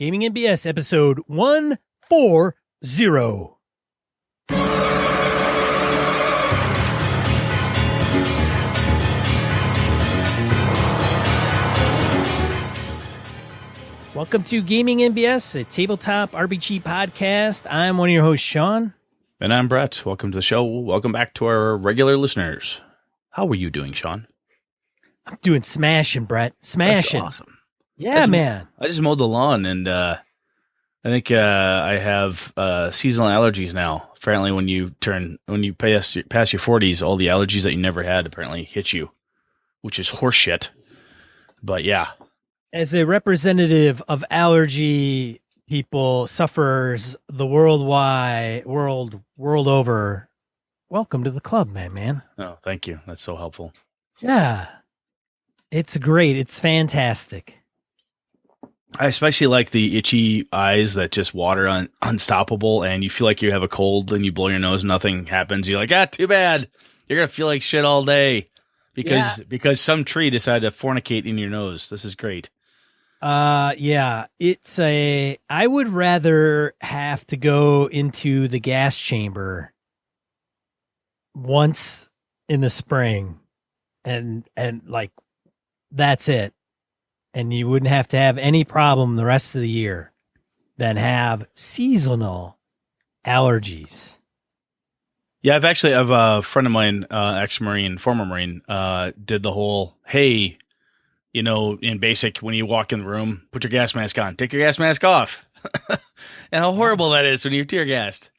Gaming NBS episode 140. Welcome to Gaming NBS, a tabletop RPG podcast. I'm one of your hosts, Sean. And I'm Brett. Welcome to the show. Welcome back to our regular listeners. How are you doing, Sean? I'm doing smashing, Brett. Smashing. That's awesome. Yeah, man. I just mowed the lawn, and I think I have seasonal allergies now. Apparently, when you pass your 40s, all the allergies that you never had apparently hit you, which is horseshit. But yeah. As a representative of allergy people, sufferers the world over, welcome to the club, man. Oh, thank you. That's so helpful. Yeah. It's great. It's fantastic. I especially like the itchy eyes that just water unstoppable, and you feel like you have a cold and you blow your nose, nothing happens. You're like, too bad. You're going to feel like shit all day because some tree decided to fornicate in your nose. This is great. Yeah, I would rather have to go into the gas chamber once in the spring and like, that's it. And you wouldn't have to have any problem the rest of the year than have seasonal allergies. Yeah, I've a friend of mine, ex-Marine, former Marine, did the whole, hey, in basic, when you walk in the room, put your gas mask on, take your gas mask off. And how horrible that is when you're tear gassed.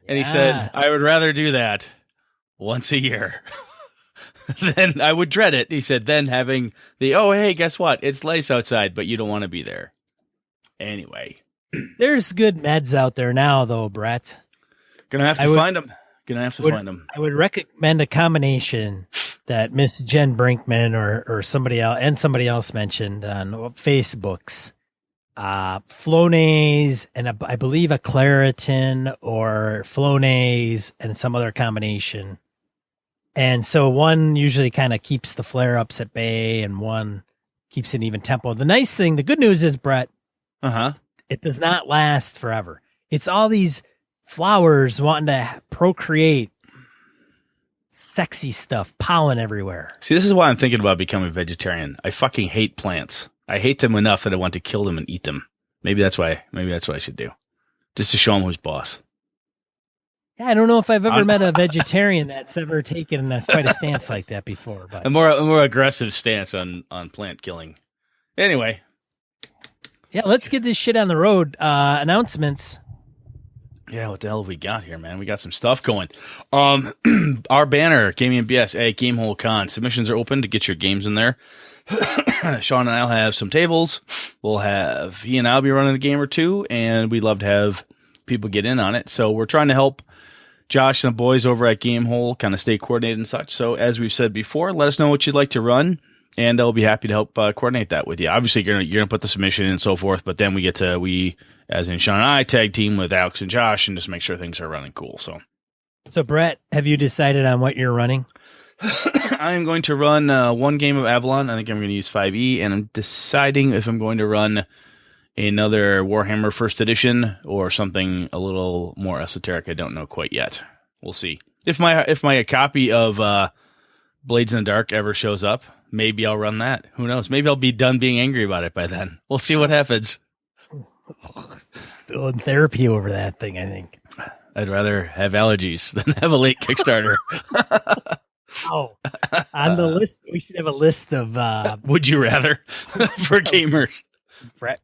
And he said, I would rather do that once a year. Then I would dread it. He said, then having hey, guess what? It's nice outside, but you don't want to be there. Anyway. There's good meds out there now, though, Brett. Gonna have to find them. I would recommend a combination that Miss Jen Brinkman or somebody else mentioned on Facebook's Flonase and I believe a Claritin or Flonase and some other combination. And so one usually kind of keeps the flare-ups at bay and one keeps an even tempo. The good news is, Brett, it does not last forever. It's all these flowers wanting to procreate sexy stuff, pollen everywhere. See, this is why I'm thinking about becoming a vegetarian. I fucking hate plants. I hate them enough that I want to kill them and eat them. Maybe that's what I should do. Just to show them who's boss. Yeah, I don't know if I've ever met a vegetarian that's ever taken quite a stance like that before. But a more aggressive stance on plant killing. Anyway. Yeah, let's get this shit on the road. Announcements. Yeah, what the hell have we got here, man? We got some stuff going. Our banner, Gaming NBS at Gamehole Con. Submissions are open to get your games in there. Sean and I'll have some tables. He and I'll be running a game or two, and we'd love to have people get in on it. So we're trying to help Josh and the boys over at Gamehole kind of stay coordinated and such. So as we've said before, let us know what you'd like to run, and I'll be happy to help coordinate that with you. Obviously, you're gonna put the submission in and so forth, but then we as in Sean and I, tag team with Alex and Josh and just make sure things are running cool. So Brett, have you decided on what you're running? I'm going to run one game of Avalon. I think I'm going to use 5e, and I'm deciding if I'm going to run another Warhammer First Edition or something a little more esoteric. I don't know quite yet. We'll see. If my copy of Blades in the Dark ever shows up, maybe I'll run that. Who knows? Maybe I'll be done being angry about it by then. We'll see what happens. Still in therapy over that thing, I think. I'd rather have allergies than have a late Kickstarter. Oh, on the list, we should have a list of would you rather for gamers.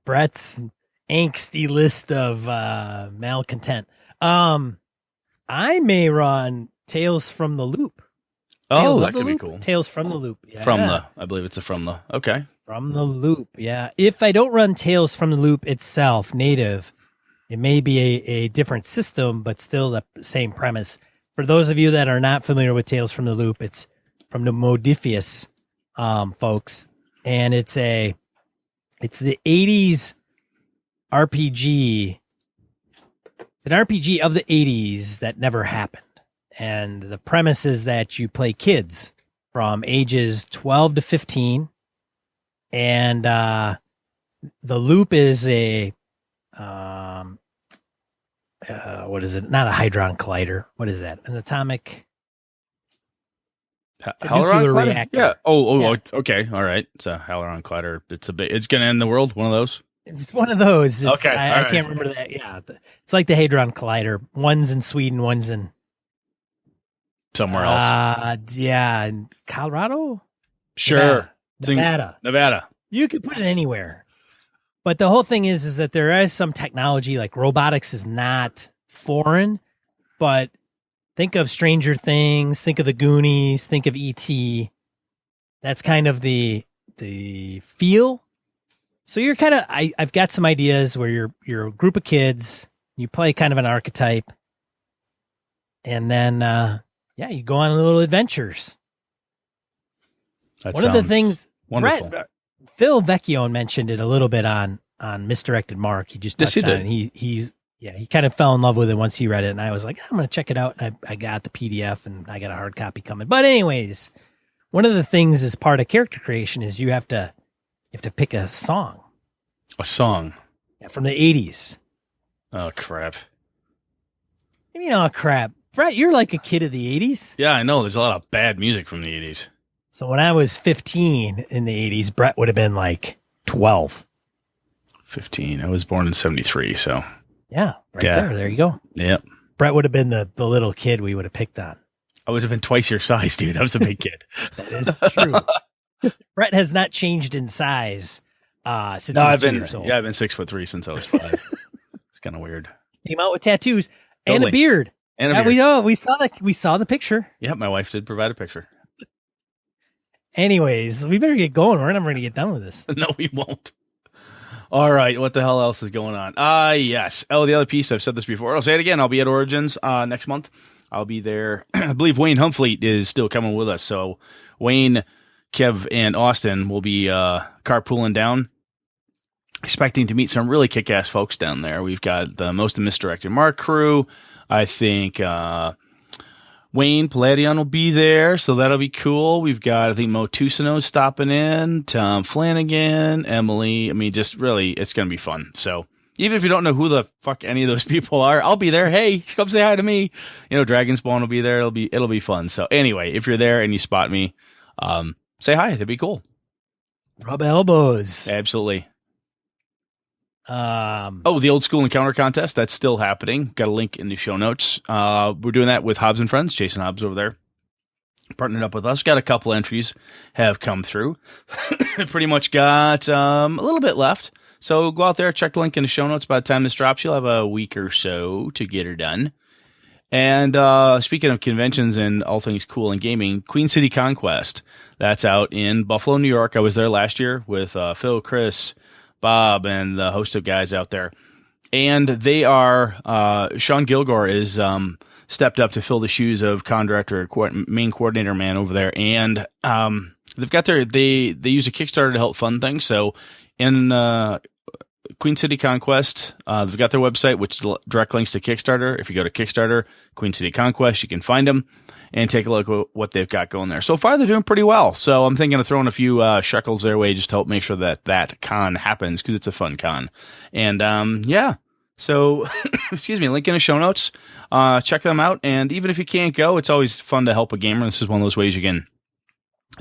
Brett's angsty list of malcontent. I may run Tales from the Loop. That could be cool. Tales from the Loop. Yeah. I believe it's okay. From the Loop, yeah. If I don't run Tales from the Loop itself, native, it may be a different system, but still the same premise. For those of you that are not familiar with Tales from the Loop, it's from the Modifius folks, and it's the 80s RPG. It's an RPG of the 80s that never happened. And the premise is that you play kids from ages 12 to 15. And the Loop is a what is it? Not a hadron collider. What is that? An atomic. It's a nuclear reactor. Yeah. Yeah. Okay. All right. It's a Halleron collider. It's going to end the world. One of those. It's one of those. It's, Okay. I can't remember that. Yeah. It's like the hadron collider. One's in Sweden. One's in somewhere else. Yeah. In Colorado? Sure. Nevada. You could put it anywhere. But the whole thing is that there is some technology, like robotics is not foreign, but think of Stranger Things, think of the Goonies, think of E.T. That's kind of the feel. So you're kind of, I've got some ideas where you're a group of kids, you play kind of an archetype, and then, you go on little adventures. One of the things, wonderful. Phil Vecchione mentioned it a little bit on Misdirected Mark. He just touched on it. He kind of fell in love with it once he read it, and I was like, I'm going to check it out. And I got the PDF, and I got a hard copy coming. But anyways, one of the things as part of character creation is you have to pick a song. A song? Yeah, from the 80s. Oh, crap. You mean, oh, crap. Brett, you're like a kid of the 80s. Yeah, I know. There's a lot of bad music from the 80s. So when I was 15 in the 80s, Brett would have been like 12. 15. I was born in 73, so. Yeah, there. There you go. Yep. Brett would have been the little kid we would have picked on. I would have been twice your size, dude. I was a big kid. That is true. Brett has not changed in size since he was 2 years old. Yeah, I've been 6'3" since I was 5. It's kind of weird. Came out with tattoos and a beard. We saw the picture. Yeah, my wife did provide a picture. Anyways, we better get going. We're never going to get done with this. No, we won't. All right, what the hell else is going on? Yes. Oh, the other piece, I've said this before. I'll say it again. I'll be at Origins next month. I'll be there. I believe Wayne Humfleet is still coming with us. So Wayne, Kev, and Austin will be carpooling down. Expecting to meet some really kick-ass folks down there. We've got the Most of Misdirected Mark crew. I think Wayne Palladion will be there, so that'll be cool. We've got, I think, Mo Tusino's stopping in, Tom Flanagan, Emily. I mean, just really, it's going to be fun. So even if you don't know who the fuck any of those people are, I'll be there. Hey, come say hi to me. You know, Dragon Spawn will be there. It'll be fun. So anyway, if you're there and you spot me, say hi. It'd be cool. Rub elbows. Absolutely. The old school encounter contest, that's still happening. Got a link in the show notes. We're doing that with Hobbs and Friends. Jason Hobbs over there partnered up with us. Got a couple entries have come through. Pretty much got a little bit left. So go out there, check the link in the show notes. By the time this drops, you'll have a week or so to get her done. And speaking of conventions and all things cool in gaming, Queen City Conquest, that's out in Buffalo, New York. I was there last year with Phil, Chris, Bob, and the host of guys out there. And they are, Sean Gilgore is stepped up to fill the shoes of con director, main coordinator man over there. And they've got they use a Kickstarter to help fund things. So in Queen City Conquest, they've got their website, which direct links to Kickstarter. If you go to Kickstarter, Queen City Conquest, you can find them and take a look at what they've got going there. So far, they're doing pretty well. So I'm thinking of throwing a few shekels their way just to help make sure that con happens, because it's a fun con. And so excuse me, link in the show notes. Check them out. And even if you can't go, it's always fun to help a gamer. This is one of those ways you can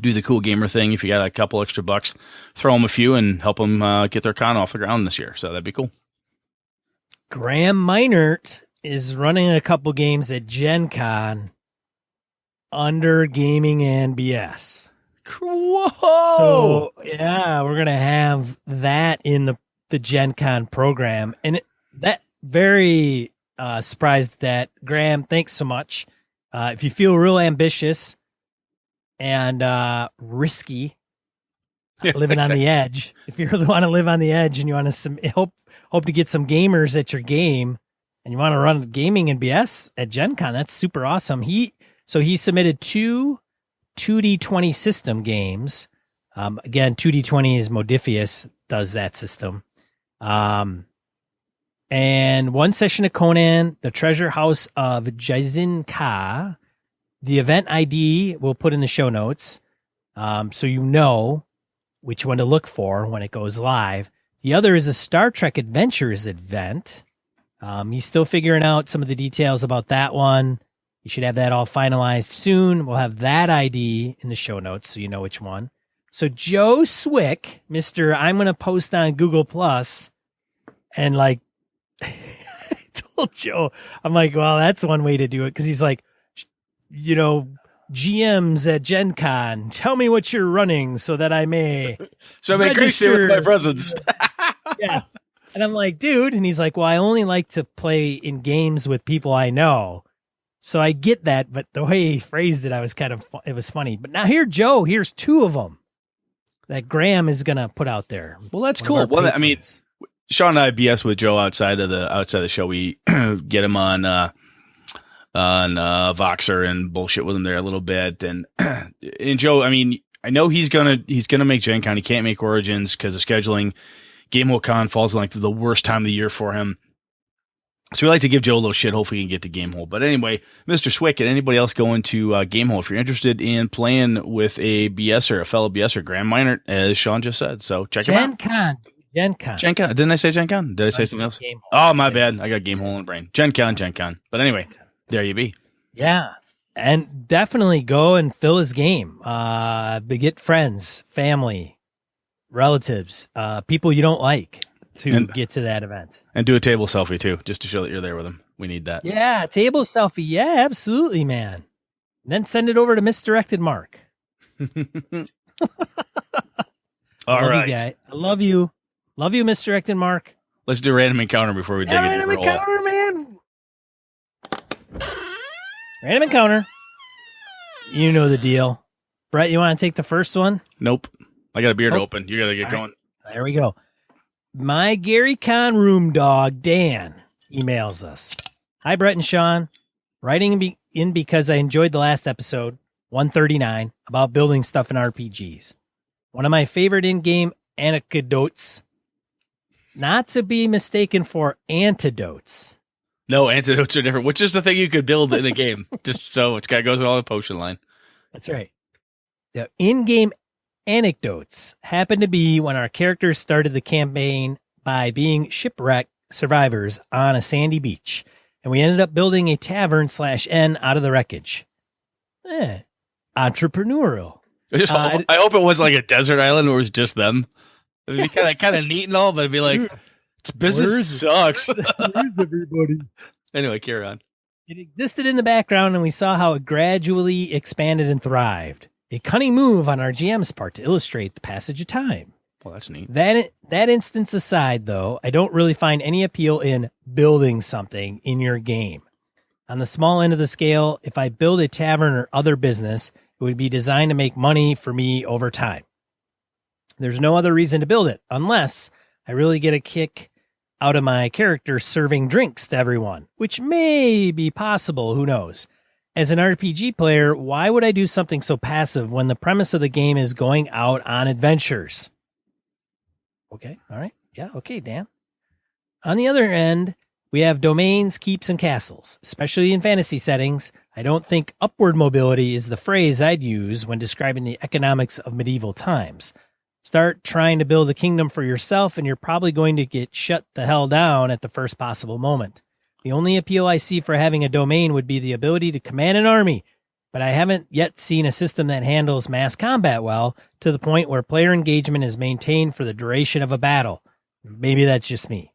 do the cool gamer thing. If you got a couple extra bucks, throw them a few and help them get their con off the ground this year. So that'd be cool. Graham Meinert is running a couple games at Gen Con under Gaming and BS. Whoa! So yeah, we're gonna have that in the Gen Con program, and that very surprised that Graham. Thanks so much. If you feel real ambitious and risky, living on the edge, if you really want to live on the edge and you want to hope to get some gamers at your game, and you want to run Gaming and BS at Gen Con, that's super awesome. He submitted 2 2D20 system games. Again, 2D20 is Modifius, does that system. And one session of Conan, the Treasure House of Jizin Ka. The event ID we'll put in the show notes, so you know which one to look for when it goes live. The other is a Star Trek Adventures event. He's still figuring out some of the details about that one. You should have that all finalized soon. We'll have that ID in the show notes so you know which one. So Joe Swick, Mr. I'm going to post on Google Plus, and like I told Joe, I'm like, well, that's one way to do it, because he's like, you know, GMs at Gen Con, tell me what you're running so that I may grace you with my presence. Yes. And I'm like, dude, and he's like, well, I only like to play in games with people I know. So I get that, but the way he phrased it, it was funny. But now here's two of them that Graham is going to put out there. Well, that's cool. Well, I mean, Sean and I BS with Joe outside of the show. We get him on Voxer and bullshit with him there a little bit. And Joe, I mean, I know he's gonna make Gen Con. He can't make Origins because of scheduling. Gamehole Con falls in like the worst time of the year for him. So we like to give Joe a little shit. Hopefully he can get to Gamehole. But anyway, Mr. Swick and anybody else going to Gamehole, if you're interested in playing with a fellow BSer, Graham Minor, as Sean just said. So check him out. Gen Con. Didn't I say Gen Con? Did I say something else? Gamehole. Oh, my bad. I got Gamehole in the brain. Gen Con. But anyway, there you be. Yeah. And definitely go and fill his game. Get friends, family, relatives, people you don't like to get to that event. And do a table selfie too, just to show that you're there with them. We need that. Yeah, table selfie. Yeah, absolutely, man. And then send it over to Misdirected Mark. All right. I love you. Love you, Misdirected Mark. Let's do random encounter before we dig into random encounter, man. Random encounter. You know the deal. Brett, you want to take the first one? Nope. I got a beer to open. You got to get going. There we go. My Gary Con room dog, Dan, emails us. Hi, Brett and Sean. Writing in because I enjoyed the last episode, 139, about building stuff in RPGs. One of my favorite in-game anecdotes, not to be mistaken for antidotes. No, antidotes are different, which is the thing you could build in a game. Just so it goes along the potion line. That's right. The in-game anecdotes happened to be when our characters started the campaign by being shipwreck survivors on a sandy beach, and we ended up building a tavern/inn out of the wreckage. Entrepreneurial. I hope it was like a desert island where it was just them. It'd be kind of neat and all, but it'd be like, it's business sucks. Where's everybody? Anyway, carry on. It existed in the background, and we saw how it gradually expanded and thrived. A cunning move on our GM's part to illustrate the passage of time. Well, that's neat. That instance aside, though, I don't really find any appeal in building something in your game. On the small end of the scale, if I build a tavern or other business, it would be designed to make money for me over time. There's no other reason to build it, unless I really get a kick out of my character serving drinks to everyone, which may be possible, who knows. As an RPG player, why would I do something so passive when the premise of the game is going out on adventures? Okay, all right. Yeah, okay, Dan. On the other end, we have domains, keeps, and castles, especially in fantasy settings. I don't think upward mobility is the phrase I'd use when describing the economics of medieval times. Start trying to build a kingdom for yourself, and you're probably going to get shut the hell down at the first possible moment. The only appeal I see for having a domain would be the ability to command an army, but I haven't yet seen a system that handles mass combat well to the point where player engagement is maintained for the duration of a battle. Maybe that's just me.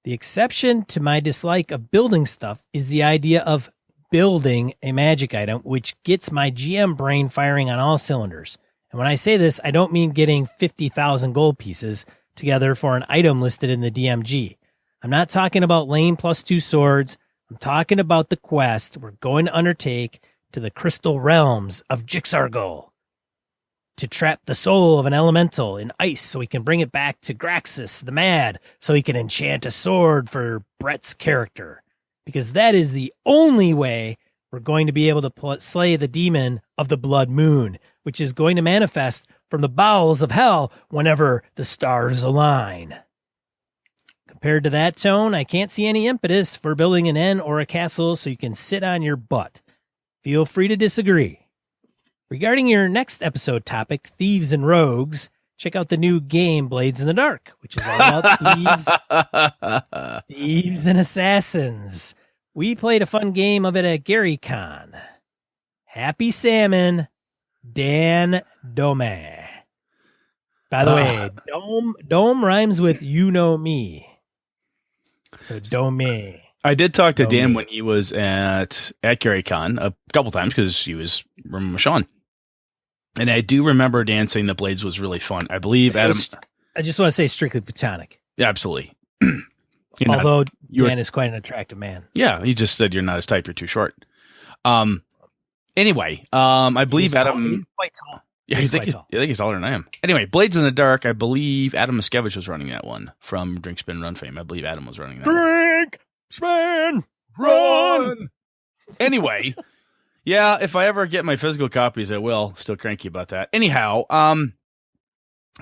The exception to my dislike of building stuff is the idea of building a magic item, which gets my GM brain firing on all cylinders. And when I say this, I don't mean getting 50,000 gold pieces together for an item listed in the DMG. I'm not talking about lane +2 swords. I'm talking about the quest we're going to undertake to the crystal realms of Jixargol to trap the soul of an elemental in ice so we can bring it back to Graxus the Mad so he can enchant a sword for Brett's character. Because that is the only way we're going to be able to slay the demon of the Blood Moon, which is going to manifest from the bowels of hell whenever the stars align. Compared to that tone, I can't see any impetus for building an inn or a castle so you can sit on your butt. Feel free to disagree. Regarding your next episode topic, Thieves and Rogues, check out the new game Blades in the Dark, which is all about thieves and assassins. We played a fun game of it at GaryCon. Happy Salmon, Dan Dome. By the way, Dome rhymes with you know me. So Dome. I did talk to Dan when he was at GaryCon a couple times because he was with Sean. And I do remember Dan saying that Blades was really fun. I believe Adam. I just want to say strictly platonic. Yeah, absolutely. Although Dan is quite an attractive man. Yeah, he just said you're not his type. You're too short. Anyway, I believe Adam. He's quite tall. Yeah, I think he's taller than I am. Anyway, Blades in the Dark. I believe Adam Miscavige was running that one from Drink, Spin, Run fame. I believe Adam was running that. Drink, Spin, Run. Anyway. Yeah, if I ever get my physical copies, I will. Still cranky about that. Anyhow,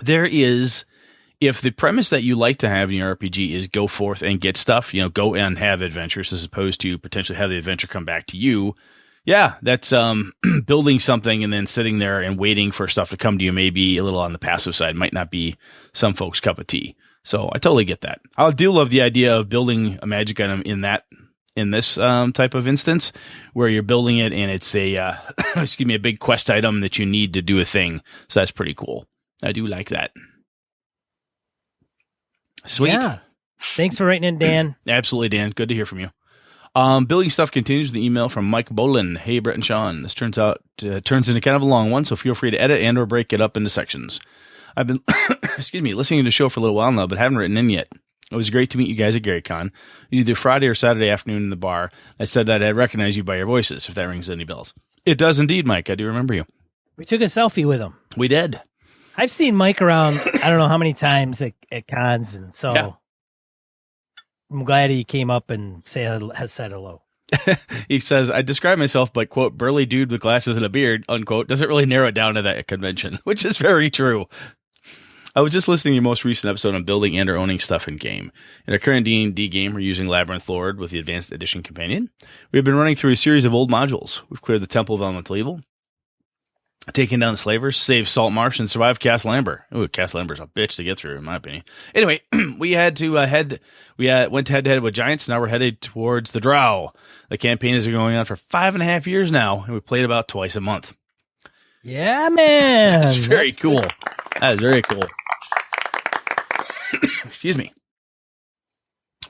there is, if the premise that you like to have in your RPG is go forth and get stuff, go and have adventures as opposed to potentially have the adventure come back to you. Yeah, that's building something and then sitting there and waiting for stuff to come to you. Maybe a little on the passive side might not be some folks' cup of tea. So I totally get that. I do love the idea of building a magic item in this type of instance where you're building it and it's a a big quest item that you need to do a thing. So that's pretty cool. I do like that. Sweet. Yeah. Thanks for writing in, Dan. Absolutely, Dan. Good to hear from you. Building stuff continues with the email from Mike Bolin. Hey, Brett and Sean. This turns into kind of a long one, so feel free to edit and or break it up into sections. I've been listening to the show for a little while now, but haven't written in yet. It was great to meet you guys at GaryCon. Either Friday or Saturday afternoon in the bar. I said that I'd recognize you by your voices, if that rings any bells. It does indeed, Mike. I do remember you. We took a selfie with him. We did. I've seen Mike around, I don't know how many times at cons, and so yeah. I'm glad he came up and has said hello. He says, I describe myself by, quote, burly dude with glasses and a beard, unquote. Doesn't really narrow it down to that convention, which is very true. I was just listening to your most recent episode on building and or owning stuff in game. In our current D&D game, we're using Labyrinth Lord with the Advanced Edition Companion. We've been running through a series of old modules. We've cleared the Temple of Elemental Evil, taken down the Slavers, saved Saltmarsh, and survived Castle Amber. Ooh, Castle Amber's a bitch to get through, in my opinion. Anyway, we had to went head-to-head with Giants. Now we're headed towards the Drow. The campaign has been going on for 5.5 years now, and we played about twice a month. Yeah, man. That's very cool. Good. That is very cool. Excuse me.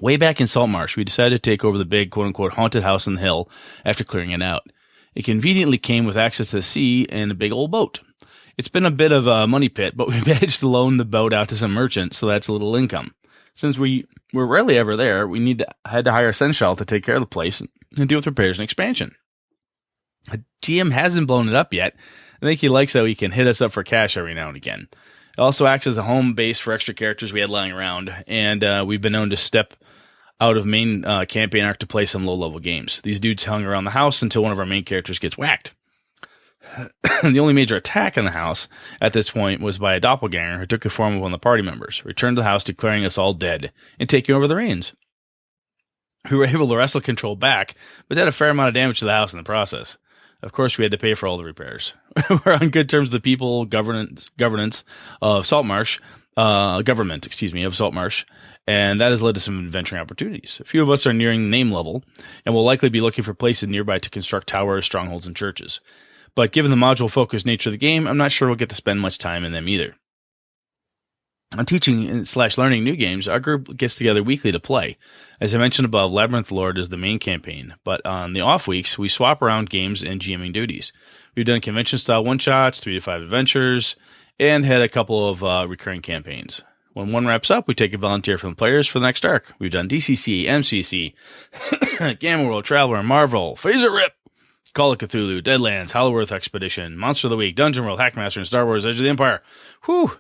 Way back in Saltmarsh, we decided to take over the big, quote-unquote, haunted house on the hill after clearing it out. It conveniently came with access to the sea and a big old boat. It's been a bit of a money pit, but we managed to loan the boat out to some merchants, so that's a little income. Since we were rarely ever there, we had to hire Senshal to take care of the place and deal with repairs and expansion. The GM hasn't blown it up yet. I think he likes that we can hit us up for cash every now and again. It also acts as a home base for extra characters we had lying around, and we've been known to step out of main campaign arc to play some low-level games. These dudes hung around the house until one of our main characters gets whacked. The only major attack in the house at this point was by a doppelganger who took the form of one of the party members, returned to the house declaring us all dead, and taking over the reins. We were able to wrestle control back, but did a fair amount of damage to the house in the process. Of course, we had to pay for all the repairs. We're on good terms with the people governance of Saltmarsh, of Saltmarsh, and that has led to some adventuring opportunities. A few of us are nearing name level, and will likely be looking for places nearby to construct towers, strongholds, and churches. But given the module-focused nature of the game, I'm not sure we'll get to spend much time in them either. On teaching/learning new games, our group gets together weekly to play. As I mentioned above, Labyrinth Lord is the main campaign, but on the off weeks, we swap around games and GMing duties. We've done convention-style one-shots, 3 to 5 adventures, and had a couple of recurring campaigns. When one wraps up, we take a volunteer from the players for the next arc. We've done DCC, MCC, Gamma World, Traveler, Marvel, Phaser Rip, Call of Cthulhu, Deadlands, Hollow Earth Expedition, Monster of the Week, Dungeon World, Hackmaster, and Star Wars Edge of the Empire. Whew!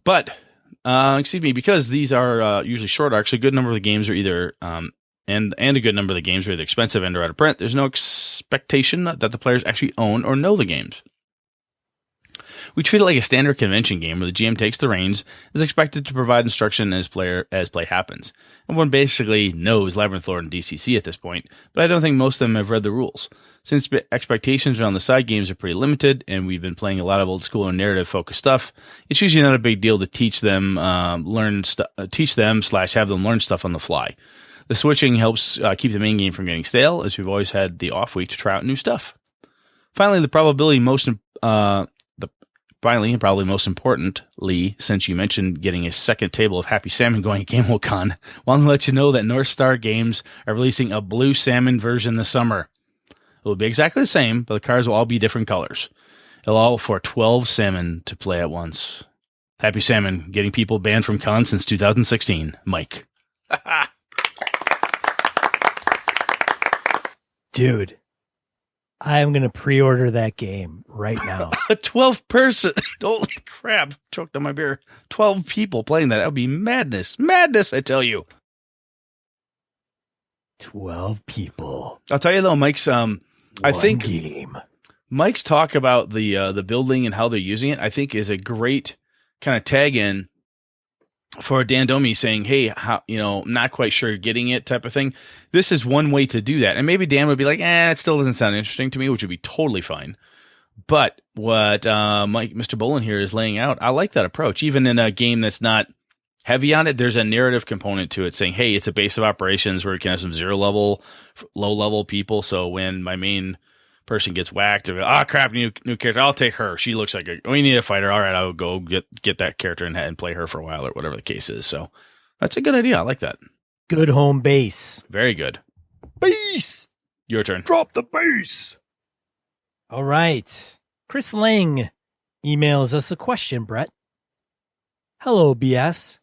But, because these are usually short arcs, a good number of the games are either, and a good number of the games are either expensive and or out of print. There's no expectation that the players actually own or know the games. We treat it like a standard convention game where the GM takes the reins, is expected to provide instruction as play happens. Everyone basically knows Labyrinth Lord and DCC at this point, but I don't think most of them have read the rules. Since expectations around the side games are pretty limited, and we've been playing a lot of old school and narrative-focused stuff, it's usually not a big deal to teach them, have them learn stuff on the fly. The switching helps keep the main game from getting stale, as we've always had the off week to try out new stuff. Finally, probably most importantly, since you mentioned getting a second table of Happy Salmon going at Gamehole Con, want to let you know that North Star Games are releasing a blue salmon version this summer. It will be exactly the same, but the cards will all be different colors. It'll allow for 12 salmon to play at once. Happy Salmon, getting people banned from con since 2016. Mike. Dude, I am going to pre-order that game right now. A 12 person. Holy crap. Choked on my beer. 12 people playing that. That would be madness. Madness, I tell you. 12 people. I'll tell you though, Mike's I think game. Mike's talk about the building and how they're using it, I think is a great kind of tag in for Dan Domi saying, hey, how, not quite sure getting it type of thing. This is one way to do that. And maybe Dan would be like, it still doesn't sound interesting to me, which would be totally fine. But what Mr. Bolin here is laying out, I like that approach. Even in a game that's not heavy on it, there's a narrative component to it saying, hey, it's a base of operations where you can have some low level people. So when my main person gets whacked, crap, new character, I'll take her. She looks like we need a fighter. All right, I'll go get that character and play her for a while or whatever the case is. So that's a good idea. I like that. Good home base. Very good. Base. Your turn. Drop the base. All right. Chris Lang emails us a question, Brett. Hello, BS.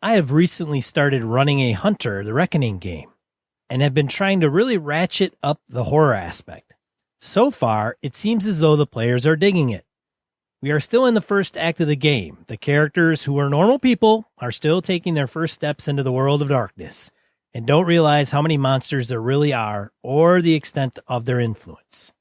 I have recently started running a Hunter, the Reckoning game, and have been trying to really ratchet up the horror aspect. So far, it seems as though the players are digging it. We are still in the first act of the game. The characters, who are normal people, are still taking their first steps into the world of darkness and don't realize how many monsters there really are or the extent of their influence.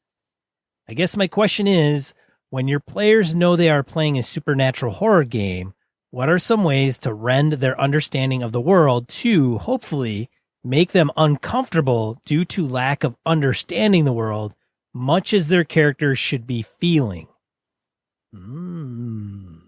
I guess my question is, when your players know they are playing a supernatural horror game, what are some ways to rend their understanding of the world to, hopefully, make them uncomfortable due to lack of understanding the world, much as their characters should be feeling? Very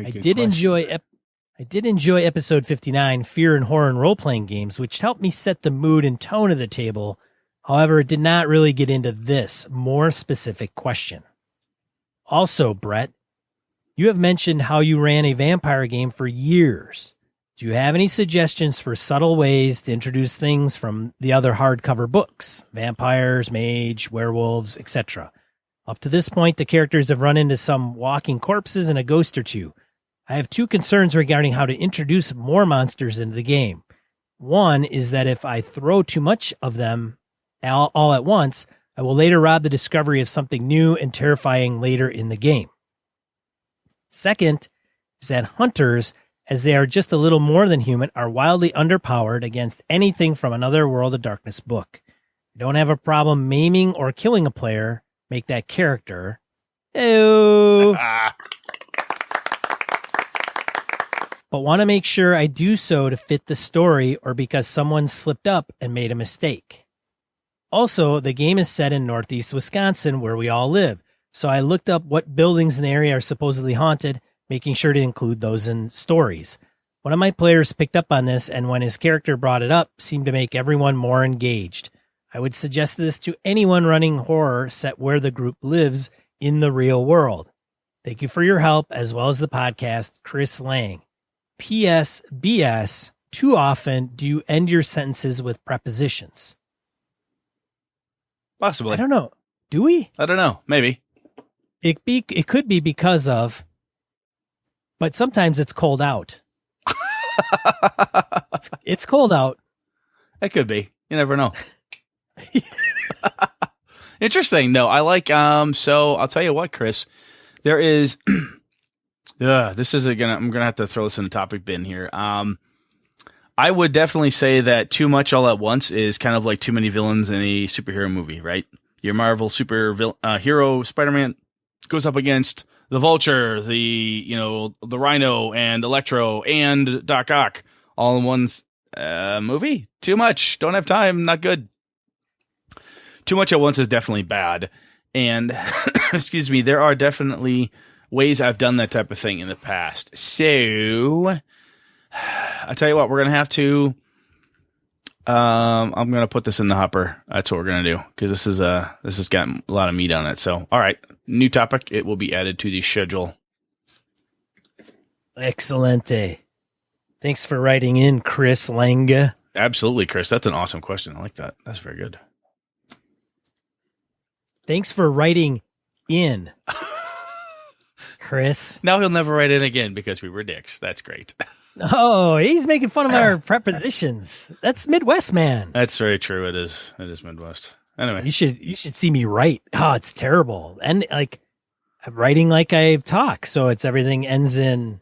I good did question. enjoy episode 59, Fear and Horror and Role-Playing Games, which helped me set the mood and tone of the table. However, it did not really get into this more specific question. Also, Brett, you have mentioned how you ran a vampire game for years. Do you have any suggestions for subtle ways to introduce things from the other hardcover books? Vampires, mage, werewolves, etc. Up to this point, the characters have run into some walking corpses and a ghost or two. I have two concerns regarding how to introduce more monsters into the game. One is that if I throw too much of them all at once, I will later rob the discovery of something new and terrifying later in the game. Second is that hunters, as they are just a little more than human, are wildly underpowered against anything from another World of Darkness book. I don't have a problem maiming or killing a player. Make that character. Ew. But want to make sure I do so to fit the story or because someone slipped up and made a mistake. Also, the game is set in Northeast Wisconsin, where we all live. So I looked up what buildings in the area are supposedly haunted, making sure to include those in stories. One of my players picked up on this, and when his character brought it up, seemed to make everyone more engaged. I would suggest this to anyone running horror set where the group lives in the real world. Thank you for your help, as well as the podcast, Chris Lang. P.S. B.S. Too often do you end your sentences with prepositions? Possibly. I don't know. Do we? I don't know. Maybe. It could be because of, but sometimes it's cold out. It's cold out. It could be. You never know. Interesting. No, I like, so I'll tell you what, Chris, there is, I'm going to have to throw this in the topic bin here. I would definitely say that too much all at once is kind of like too many villains in a superhero movie, right? Your Marvel hero Spider-Man goes up against the Vulture, the Rhino, and Electro, and Doc Ock, all in one movie. Too much. Don't have time. Not good. Too much at once is definitely bad. And, excuse me, there are definitely ways I've done that type of thing in the past. So, I tell you what, we're going to have to, I'm going to put this in the hopper. That's what we're going to do, because this has got a lot of meat on it. So, all right, new topic. It will be added to the schedule. Excelente. Thanks for writing in, Chris Langa. Absolutely, Chris. That's an awesome question. I like that. That's very good. Thanks for writing in, Chris. Now he'll never write in again because we were dicks. That's great. Oh, he's making fun of our prepositions. That's Midwest, man. That's very true. It is. It is Midwest. Anyway, you should see me write. Oh, it's terrible. And like I'm writing like I talk, so it's everything ends in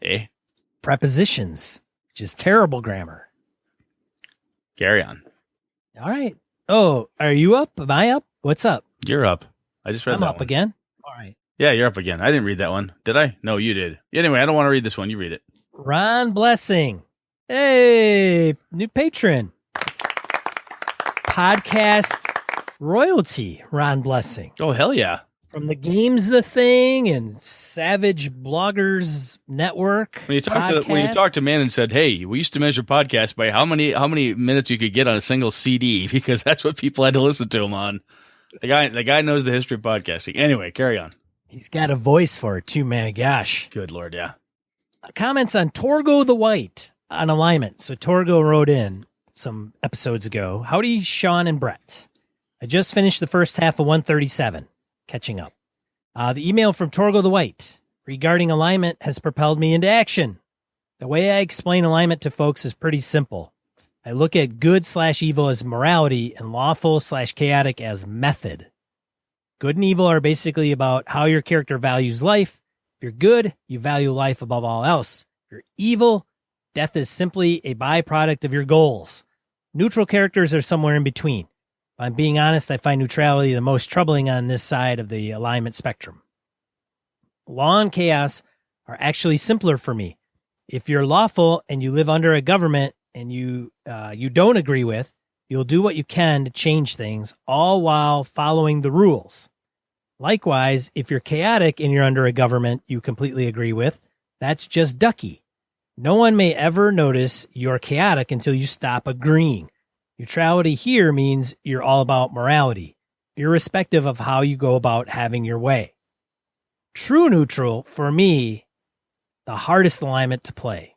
prepositions, which is terrible grammar. Carry on. All right. Oh, are you up? Am I up? What's up? You're up. I just read I'm that up one. again. All right. Yeah, you're up again. I didn't read that one. Did I? No, you did. Anyway, I don't want to read this one. You read it. Ron Blessing. Hey, new patron. Podcast royalty, Ron Blessing. Oh, hell yeah. From the Games The Thing and Savage Bloggers Network. When you talked to man and said, "Hey, we used to measure podcasts by how many minutes you could get on a single CD," because that's what people had to listen to him on. The guy knows the history of podcasting. Anyway, carry on. He's got a voice for it too, man. Gosh. Good Lord, yeah. Comments on Torgo the White on alignment. So Torgo wrote in some episodes ago. Howdy, Sean and Brett. I just finished the first half of 137. Catching up. The email from Torgo the White regarding alignment has propelled me into action. The way I explain alignment to folks is pretty simple. I look at good/evil as morality and lawful/chaotic as method. Good and evil are basically about how your character values life. If you're good, you value life above all else. If you're evil, death is simply a byproduct of your goals. Neutral characters are somewhere in between. If I'm being honest, I find neutrality the most troubling on this side of the alignment spectrum. Law and chaos are actually simpler for me. If you're lawful and you live under a government and you don't agree with, you'll do what you can to change things, all while following the rules. Likewise, if you're chaotic and you're under a government you completely agree with, that's just ducky. No one may ever notice you're chaotic until you stop agreeing. Neutrality here means you're all about morality, irrespective of how you go about having your way. True neutral, for me, the hardest alignment to play.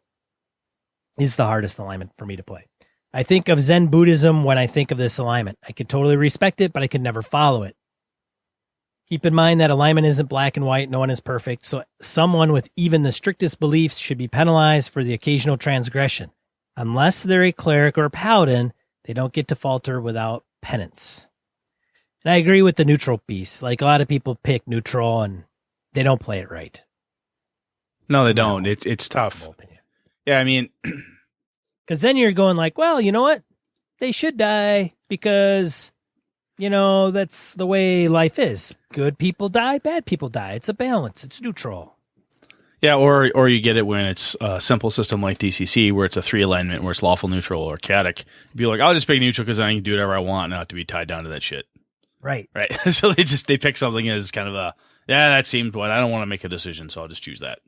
Is the hardest alignment for me to play. I think of Zen Buddhism when I think of this alignment. I could totally respect it, but I could never follow it. Keep in mind that alignment isn't black and white. No one is perfect. So someone with even the strictest beliefs should be penalized for the occasional transgression. Unless they're a cleric or a paladin, they don't get to falter without penance. And I agree with the neutral piece. Like a lot of people pick neutral and they don't play it right. No, they don't. It's tough. Yeah, I mean, because then you're going like, well, you know what? They should die because, that's the way life is. Good people die, bad people die. It's a balance. It's neutral. Yeah, or you get it when it's a simple system like DCC where it's a 3 alignment where it's lawful, neutral, or chaotic. Be like, I'll just pick neutral because I can do whatever I want and not have to be tied down to that shit. Right. So they pick something as kind of that seemed what I don't want to make a decision, so I'll just choose that.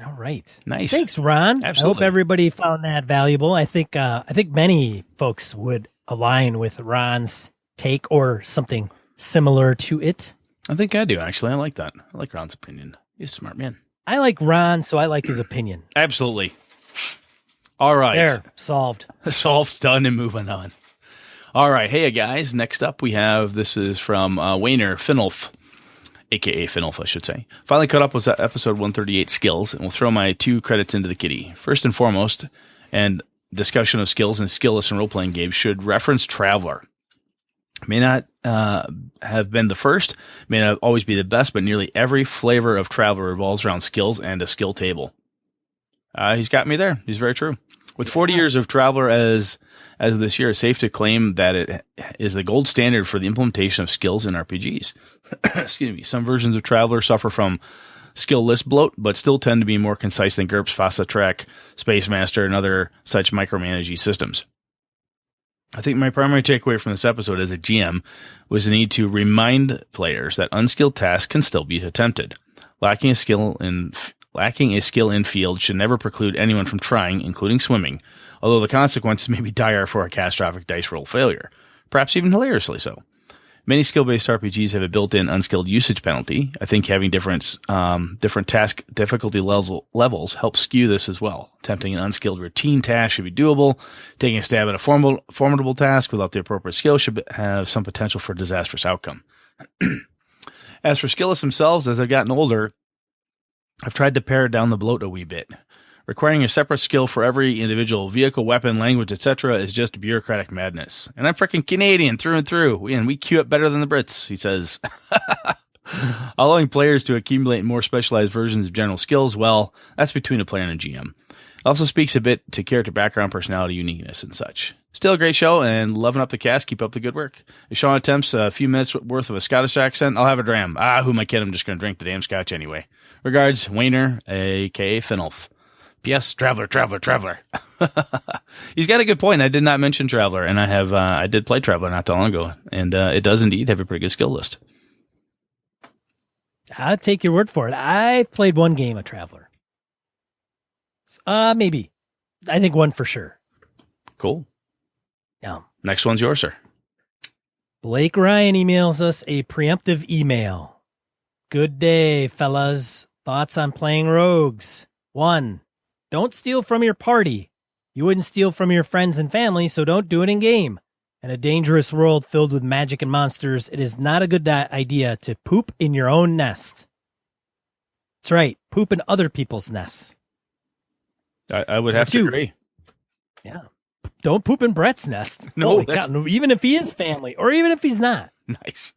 All right. Nice. Thanks, Ron. Absolutely. I hope everybody found that valuable. I think many folks would align with Ron's take or something similar to it. I think I do, actually. I like that. I like Ron's opinion. He's a smart man. I like Ron, so I like his opinion. Absolutely. All right. There, solved. Solved, done, and moving on. All right. Hey, guys. Next up, we have, this is from Wayner Finolf, a.k.a. Finolf, I should say. Finally caught up with episode 138, Skills, and we'll throw my 2 credits into the kitty. First and foremost, and discussion of skills and skill-less in role-playing games should reference Traveler. May not have been the first, may not always be the best, but nearly every flavor of Traveler revolves around skills and a skill table. He's got me there. He's very true. With 40 years of Traveler as of this year, it's safe to claim that it is the gold standard for the implementation of skills in RPGs. Excuse me. Some versions of Traveler suffer from skill list bloat, but still tend to be more concise than GURPS, Fast Track, Space Master, and other such micromanaging systems. I think my primary takeaway from this episode as a GM was the need to remind players that unskilled tasks can still be attempted. Lacking a skill in field should never preclude anyone from trying, including swimming, although the consequences may be dire for a catastrophic dice roll failure, perhaps even hilariously so. Many skill-based RPGs have a built-in unskilled usage penalty. I think having different task difficulty levels helps skew this as well. Attempting an unskilled routine task should be doable. Taking a stab at a formidable task without the appropriate skill should have some potential for a disastrous outcome. As for skill lists themselves, as I've gotten older, I've tried to pare down the bloat a wee bit. Requiring a separate skill for every individual vehicle, weapon, language, etc. is just bureaucratic madness. And I'm freaking Canadian through and through, and we queue up better than the Brits, he says. Allowing players to accumulate more specialized versions of general skills, well, that's between a player and a GM. It also speaks a bit to character background, personality, uniqueness, and such. Still a great show, and loving up the cast. Keep up the good work. If Sean attempts a few minutes worth of a Scottish accent, I'll have a dram. Who am I kidding? I'm just going to drink the damn scotch anyway. Regards, Wayner, a.k.a. Finolf. P.S. Traveler. He's got a good point. I did not mention Traveler, and I did play Traveler not that long ago, and it does indeed have a pretty good skill list. I'll take your word for it. I've played one game of Traveler. Maybe. I think one for sure. Cool. Yeah. Next one's yours, sir. Blake Ryan emails us a preemptive email. Good day, fellas. Thoughts on playing rogues? 1. Don't steal from your party. You wouldn't steal from your friends and family, so don't do it in game. In a dangerous world filled with magic and monsters, it is not a good idea to poop in your own nest. That's right, poop in other people's nests. I would have to agree. Yeah. Don't poop in Brett's nest. No, even if he is family, or even if he's not. Nice.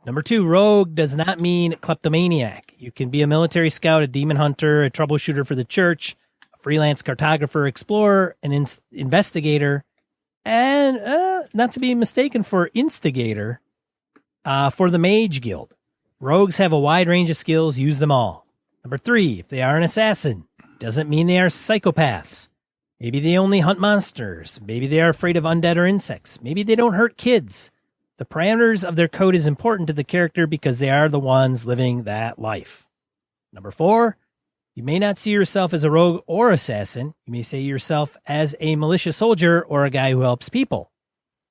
Number 2, rogue does not mean kleptomaniac. You can be a military scout, a demon hunter, a troubleshooter for the church, a freelance cartographer, explorer, an investigator, and not to be mistaken for instigator for the Mage Guild. Rogues have a wide range of skills. Use them all. Number 3, if they are an assassin, doesn't mean they are psychopaths. Maybe they only hunt monsters. Maybe they are afraid of undead or insects. Maybe they don't hurt kids. The parameters of their code is important to the character because they are the ones living that life. Number 4, you may not see yourself as a rogue or assassin. You may see yourself as a militia soldier or a guy who helps people.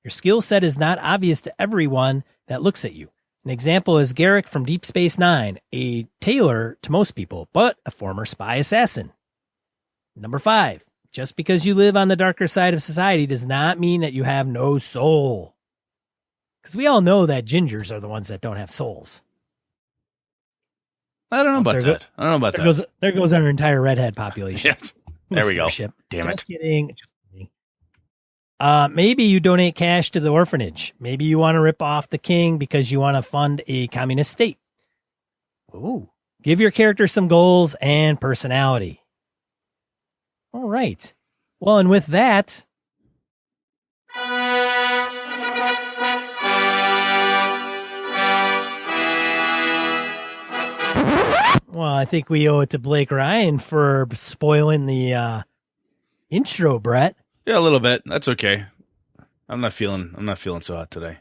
Your skill set is not obvious to everyone that looks at you. An example is Garrick from Deep Space Nine, a tailor to most people, but a former spy assassin. Number 5, just because you live on the darker side of society does not mean that you have no soul. Because we all know that gingers are the ones that don't have souls. I don't know about that. I don't know about that. There goes our entire redhead population. Yes. There we go. Damn it. Just kidding. Maybe you donate cash to the orphanage. Maybe you want to rip off the king because you want to fund a communist state. Ooh. Give your character some goals and personality. All right. Well, and with that... Well, I think we owe it to Blake Ryan for spoiling the intro, Brett. Yeah, a little bit. That's okay. I'm not feeling so hot today.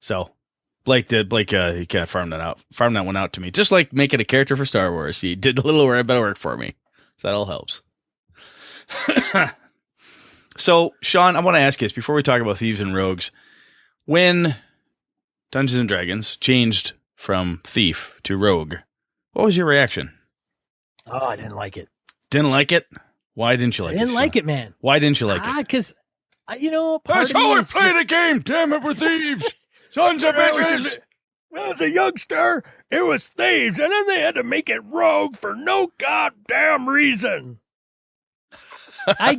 So Blake he kind of farmed that one out to me. Just like making a character for Star Wars. He did a little bit of work for me. So that all helps. So, Sean, I want to ask you this before we talk about Thieves and Rogues. When Dungeons and Dragons changed from Thief to Rogue, what was your reaction? Oh, I didn't like it. Didn't like it? Why didn't you like it? I didn't like it, man. Why didn't you like it? Because, that's how I play the game. Damn it, we're thieves. Sons of bitches. When I was a youngster, it was Thieves, and then they had to make it Rogue for no goddamn reason. I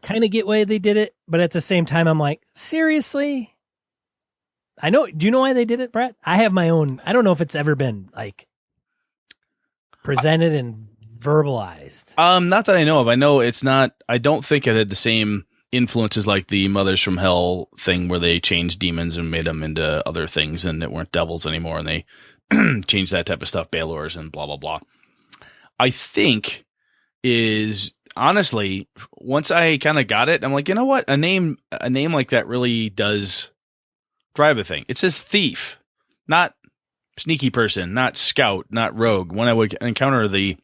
kind of get why they did it, but at the same time, I'm like, seriously? Do you know why they did it, Brett? I have my own. I don't know if it's ever been like presented and verbalized? Not that I know of. I know it's not. I don't think it had the same influences like the Mothers from Hell thing, where they changed demons and made them into other things, and it weren't devils anymore, and they changed that type of stuff, Balors and blah blah blah. I think is honestly, once I kind of got it, I'm like, you know what, a name like that really does drive a thing. It says thief, not sneaky person, not scout, not rogue. When I would encounter the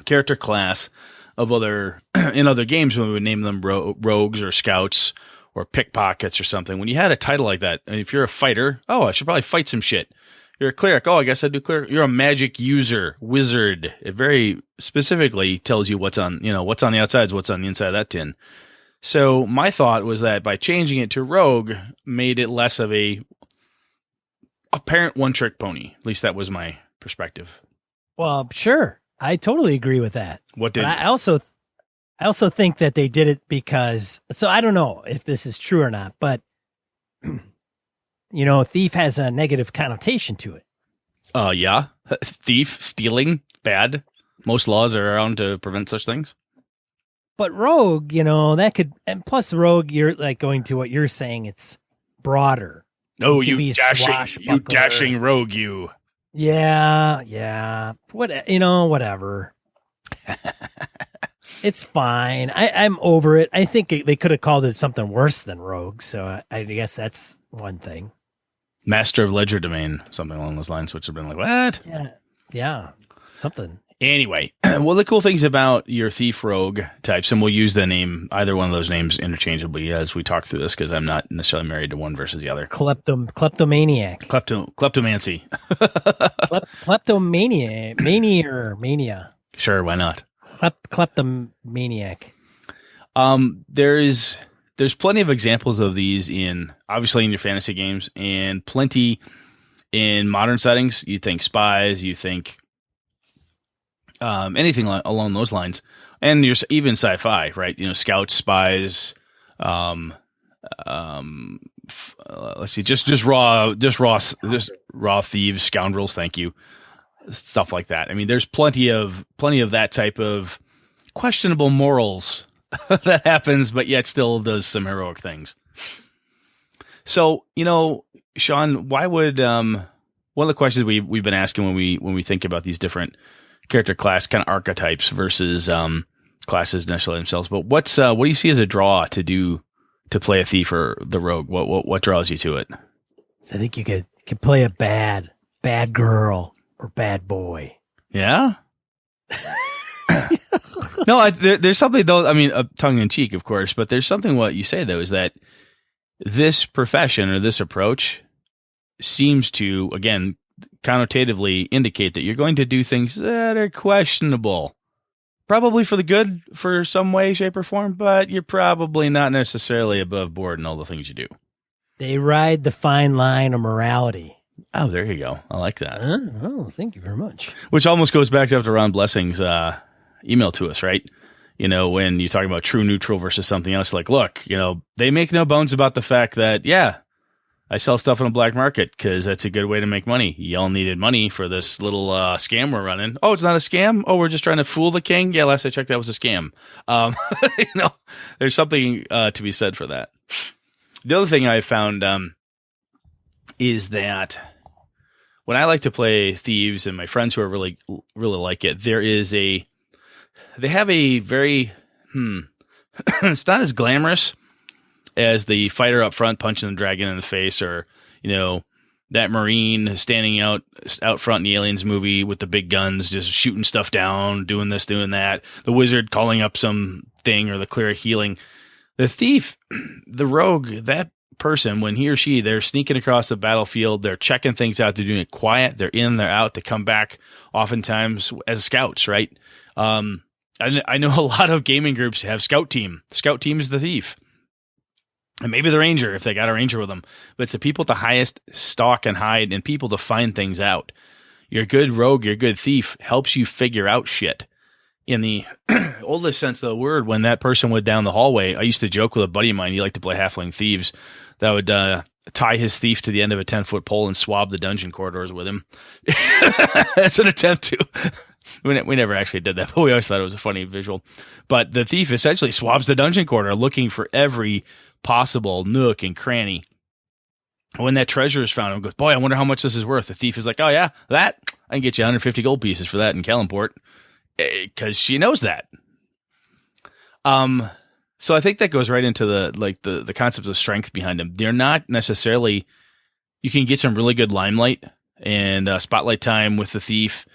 character class of other in other games, when we would name them rogues or scouts or pickpockets or something, when you had a title like that, and if you're a fighter, oh, I should probably fight some shit. You're a cleric, oh, I guess I do cleric. You're a magic user, wizard. It very specifically tells you what's on the outside is what's on the inside of that tin. So my thought was that by changing it to rogue made it less of a apparent one-trick pony. At least that was my perspective. Well, sure. I totally agree with that. But I also think that they did it because, so I don't know if this is true or not, but thief has a negative connotation to it. Yeah. Thief, stealing, bad. Most laws are around to prevent such things. But rogue, that could, and plus rogue, you're like going to what you're saying, it's broader. Oh, you dashing rogue, you. Yeah. Whatever. It's fine. I'm over it. I think they could have called it something worse than rogue. So I guess that's one thing. Master of ledger domain, something along those lines, which have been like, what? Yeah. Something. Anyway, well, the cool things about your thief rogue types, and we'll use the name, either one of those names interchangeably as we talk through this, because I'm not necessarily married to one versus the other. Kleptomaniac. Kleptomancy. Mania. Sure, why not? Kleptomaniac. There's plenty of examples of these obviously in your fantasy games, and plenty in modern settings. You think spies, you think anything along those lines, and there's even sci-fi, right? Scouts, spies. Let's see, just raw thieves, scoundrels. Thank you, stuff like that. I mean, there's plenty of that type of questionable morals that happens, but yet still does some heroic things. So, Sean, why would one of the questions we've been asking when we think about these different character class kind of archetypes versus classes necessarily themselves, but what do you see as a draw to play a thief or the rogue? What draws you to it? So I think you could play a bad girl or bad boy. Yeah. No, there's something though. I mean, tongue in cheek, of course, but there's something what you say though is that this profession or this approach seems to, again, connotatively indicate that you're going to do things that are questionable, probably for the good, for some way, shape, or form, but you're probably not necessarily above board in all the things you do. They ride the fine line of morality. Oh, there you go. I like that. Oh, thank you very much. Which almost goes back to Ron Blessing's email to us, right? When you're talking about true neutral versus something else, like, look, they make no bones about the fact that, yeah, I sell stuff on the black market because that's a good way to make money. Y'all needed money for this little scam we're running. Oh, it's not a scam? Oh, we're just trying to fool the king? Yeah, last I checked, that was a scam. There's something to be said for that. The other thing I found is that when I like to play Thieves, and my friends who are really, really like it, they have a very, it's not as glamorous as the fighter up front punching the dragon in the face, or, that Marine standing out front in the Aliens movie with the big guns, just shooting stuff down, doing this, doing that. The wizard calling up some thing, or the cleric healing. The thief, the rogue, that person, when he or she, they're sneaking across the battlefield, they're checking things out, they're doing it quiet, they're in, they're out, they come back oftentimes as scouts, right? I know a lot of gaming groups have scout team. The scout team is the thief. And maybe the ranger, if they got a ranger with them. But it's the people with the highest stalk and hide and people to find things out. Your good rogue, your good thief helps you figure out shit. In the oldest sense of the word, when that person went down the hallway, I used to joke with a buddy of mine, he liked to play Halfling Thieves, that would tie his thief to the end of a 10-foot pole and swab the dungeon corridors with him. That's an attempt to We never actually did that, but we always thought it was a funny visual. But the thief essentially swabs the dungeon corner looking for every possible nook and cranny. When that treasure is found, he goes, boy, I wonder how much this is worth. The thief is like, oh, yeah, that? I can get you 150 gold pieces for that in Kellenport. Because she knows that. So I think that goes right into the concept of strength behind them. They're not necessarily, you can get some really good limelight and spotlight time with the thief,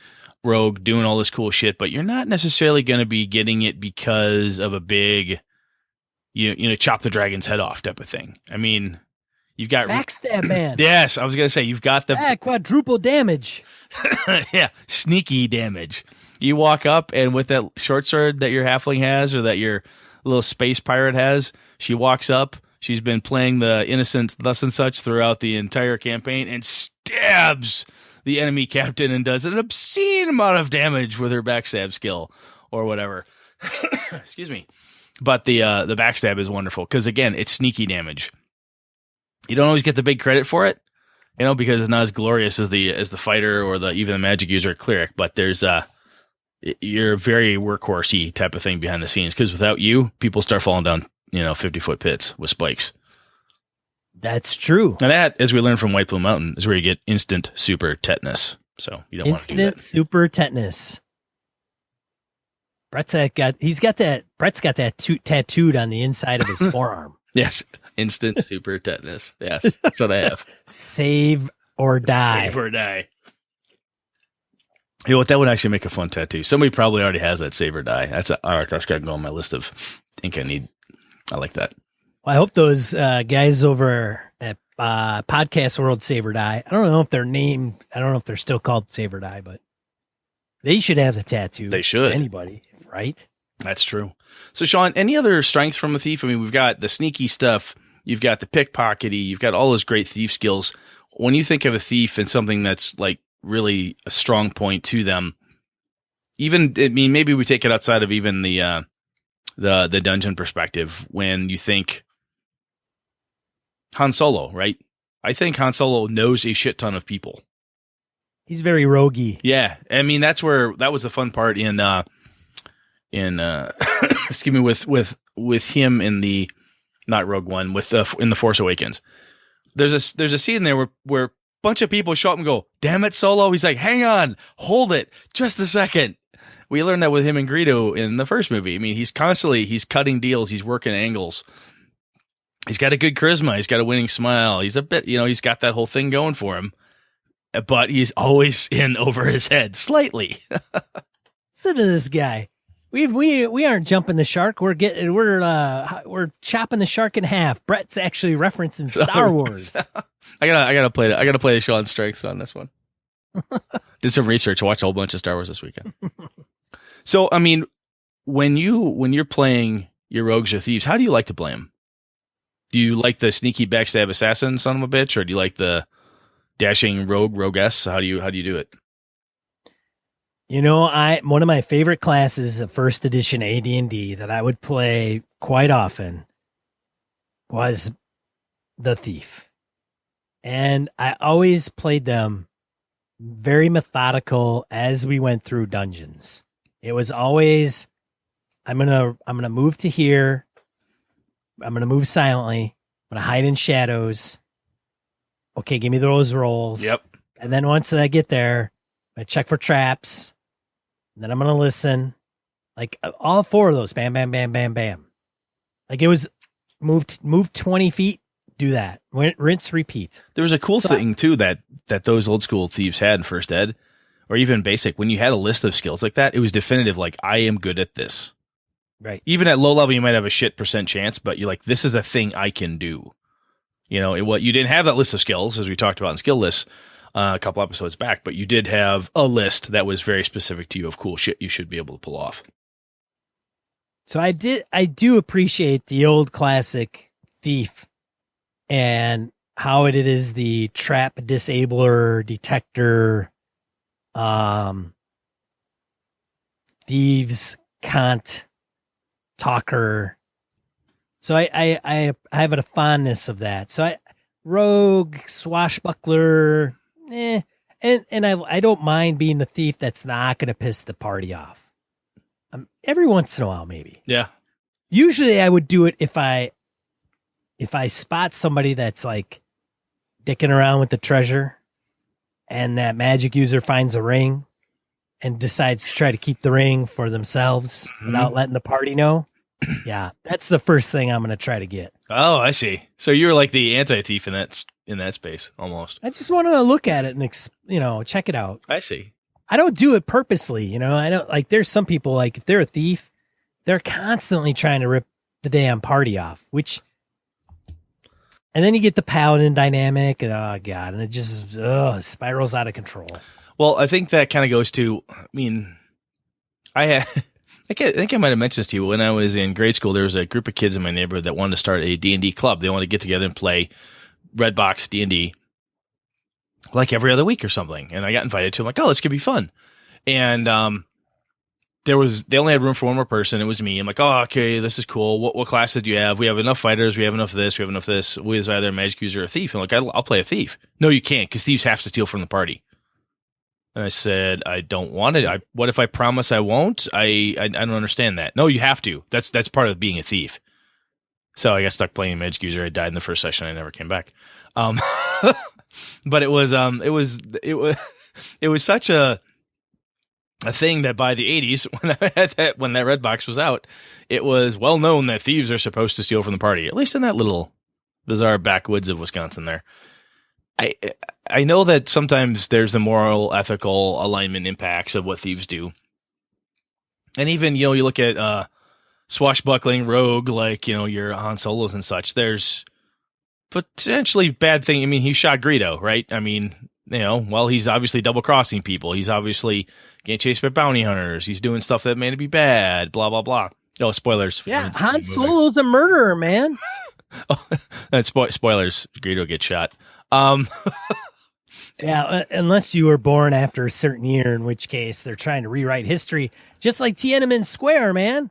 rogue, doing all this cool shit, but you're not necessarily going to be getting it because of a big, chop the dragon's head off type of thing. I mean, you've got backstab man. Yes, I was going to say, you've got the quadruple damage. yeah, sneaky damage. You walk up, and with that short sword that your halfling has, or that your little space pirate has, she walks up. She's been playing the innocent thus and such throughout the entire campaign, and stabs the enemy captain and does an obscene amount of damage with her backstab skill or whatever. Excuse me. But the backstab is wonderful because, again, it's sneaky damage. You don't always get the big credit for it, because it's not as glorious as the fighter or even the magic user or cleric. But there's you're a very workhorsey type of thing behind the scenes, because without you, people start falling down 50-foot pits with spikes. That's true. And that, as we learned from White Plume Mountain, is where you get instant super tetanus. So you don't want to do that. Instant super tetanus. Brett's got that tattooed on the inside of his forearm. Yes. Instant super tetanus. Yes. That's what I have. Save or die. Save or die. You know what? That would actually make a fun tattoo. Somebody probably already has that save or die. That's got to go on my list of ink I need. I like that. Well, I hope those guys over at Podcast World Save or Die, I don't know if they're named, I don't know if they're still called Save or Die, but they should have the tattoo. They should. Anybody, right? That's true. So, Sean, any other strengths from a thief? I mean, we've got the sneaky stuff. You've got the pickpockety. You've got all those great thief skills. When you think of a thief and something that's like really a strong point to them, maybe we take it outside of even the dungeon perspective. When you think Han Solo, right? I think Han Solo knows a shit ton of people. He's very roguey. Yeah. I mean, that was the fun part in excuse me, with him in the, not Rogue One, in the Force Awakens. There's a scene there where a bunch of people show up and go, damn it, Solo. He's like, hang on, hold it, just a second. We learned that with him and Greedo in the first movie. I mean, he's cutting deals. He's working angles. He's got a good charisma. He's got a winning smile. He's a bit, he's got that whole thing going for him, but he's always in over his head slightly. Listen to this guy. We aren't jumping the shark. We're chopping the shark in half. Brett's actually referencing Star Wars. I gotta play the Sean's strengths on this one. Did some research. Watched a whole bunch of Star Wars this weekend. So, I mean, when you're playing your rogues or thieves, how do you like to play them? Do you like the sneaky backstab assassin, son of a bitch, or do you like the dashing roguess? How do you do it? One of my favorite classes of first edition AD&D that I would play quite often was the thief. And I always played them very methodical as we went through dungeons. It was always, I'm going to move to here. I'm going to move silently. I'm going to hide in shadows. Okay, give me those rolls. Yep. And then once I get there, I check for traps. And then I'm going to listen. Like all four of those. Bam, bam, bam, bam, bam. Like it was move 20 feet. Do that. Rinse, repeat. There was a cool thing too that those old school thieves had in first ed, or even basic. When you had a list of skills like that, it was definitive. Like, I am good at this. Right. Even at low level, you might have a shit % chance, but you're like, this is a thing I can do. What you didn't have that list of skills, as we talked about in skill lists a couple episodes back, but you did have a list that was very specific to you of cool shit you should be able to pull off. So I do appreciate the old classic thief and how it is the trap disabler, detector, thieves, cont, talker. So I have a fondness of that. So rogue, swashbuckler, And I don't mind being the thief that's not going to piss the party off. Every once in a while, maybe. Yeah. Usually I would do it if I spot somebody that's like dicking around with the treasure and that magic user finds a ring and decides to try to keep the ring for themselves without letting the party know. Yeah, that's the first thing I'm going to try to get. Oh, I see. So you're like the anti-thief in that space almost. I just want to look at it and check it out. I see. I don't do it purposely, I don't like. There's some people like if they're a thief, they're constantly trying to rip the damn party off. And then you get the paladin dynamic, and oh god, and it just spirals out of control. Well, I think that kind of goes to. I mean, I think I might have mentioned this to you when I was in grade school. There was a group of kids in my neighborhood that wanted to start a D&D club. They wanted to get together and play Redbox D&D like every other week or something. And I got invited to. I'm like, oh, this could be fun. And they only had room for one more person. It was me. I'm like, oh, okay, this is cool. What classes do you have? We have enough fighters. We have enough of this. We have enough of this. We is either a magic user or a thief. I'm like, I'll play a thief. No, you can't, because thieves have to steal from the party. And I said, I don't want it. What if I promise I won't? I don't understand that. No, you have to. That's part of being a thief. So I got stuck playing magic user. I died in the first session. I never came back. But it was such a thing that by the 80s when that Redbox was out, it was well known that thieves are supposed to steal from the party, at least in that little bizarre backwoods of Wisconsin there. I know that sometimes there's the moral, ethical alignment impacts of what thieves do. And even, you look at swashbuckling rogue, like, your Han Solos and such, there's potentially bad thing. I mean, he shot Greedo, right? I mean, he's obviously double-crossing people. He's obviously getting chased by bounty hunters. He's doing stuff that may be bad, blah, blah, blah. Oh, spoilers. Yeah, Han Solo's a murderer, man. Oh, that's spoilers. Greedo gets shot. Yeah, unless you were born after a certain year, in which case they're trying to rewrite history, just like Tiananmen Square, man.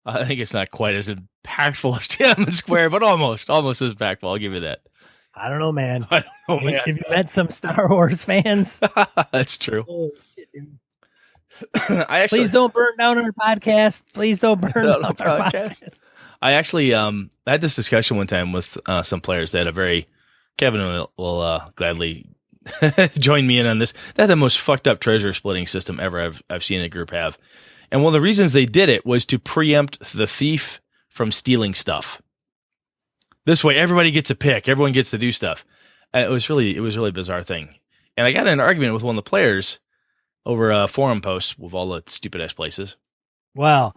I think it's not quite as impactful as Tiananmen Square, but almost as impactful. I'll give you that. I don't know, man. I don't know, man. Have you met some Star Wars fans? That's true. Oh, shit, dude. Please don't burn down our podcast. Please don't burn down our podcast. I actually I had this discussion one time with some players that Kevin will gladly join me in on this. They had the most fucked up treasure splitting system ever I've seen a group have. And one of the reasons they did it was to preempt the thief from stealing stuff. This way, everybody gets a pick. Everyone gets to do stuff. And it was really a bizarre thing. And I got in an argument with one of the players over a forum post with all the stupid ass places. Well,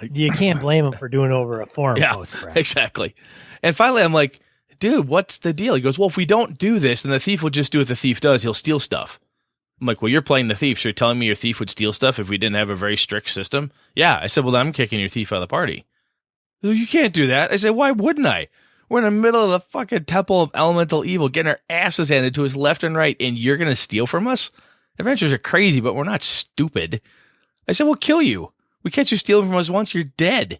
you can't blame him for doing over a forum post, Brad. Exactly. And finally, I'm like, dude, what's the deal? He goes, well, if we don't do this, then the thief will just do what the thief does. He'll steal stuff. I'm like, well, you're playing the thief, so you're telling me your thief would steal stuff if we didn't have a very strict system? Yeah. I said, well, then I'm kicking your thief out of the party. Well, you can't do that. I said, why wouldn't I? We're in the middle of the fucking temple of elemental evil, getting our asses handed to us left and right, and you're going to steal from us? Adventures are crazy, but we're not stupid. I said, we'll kill you. We catch you stealing from us once, you're dead.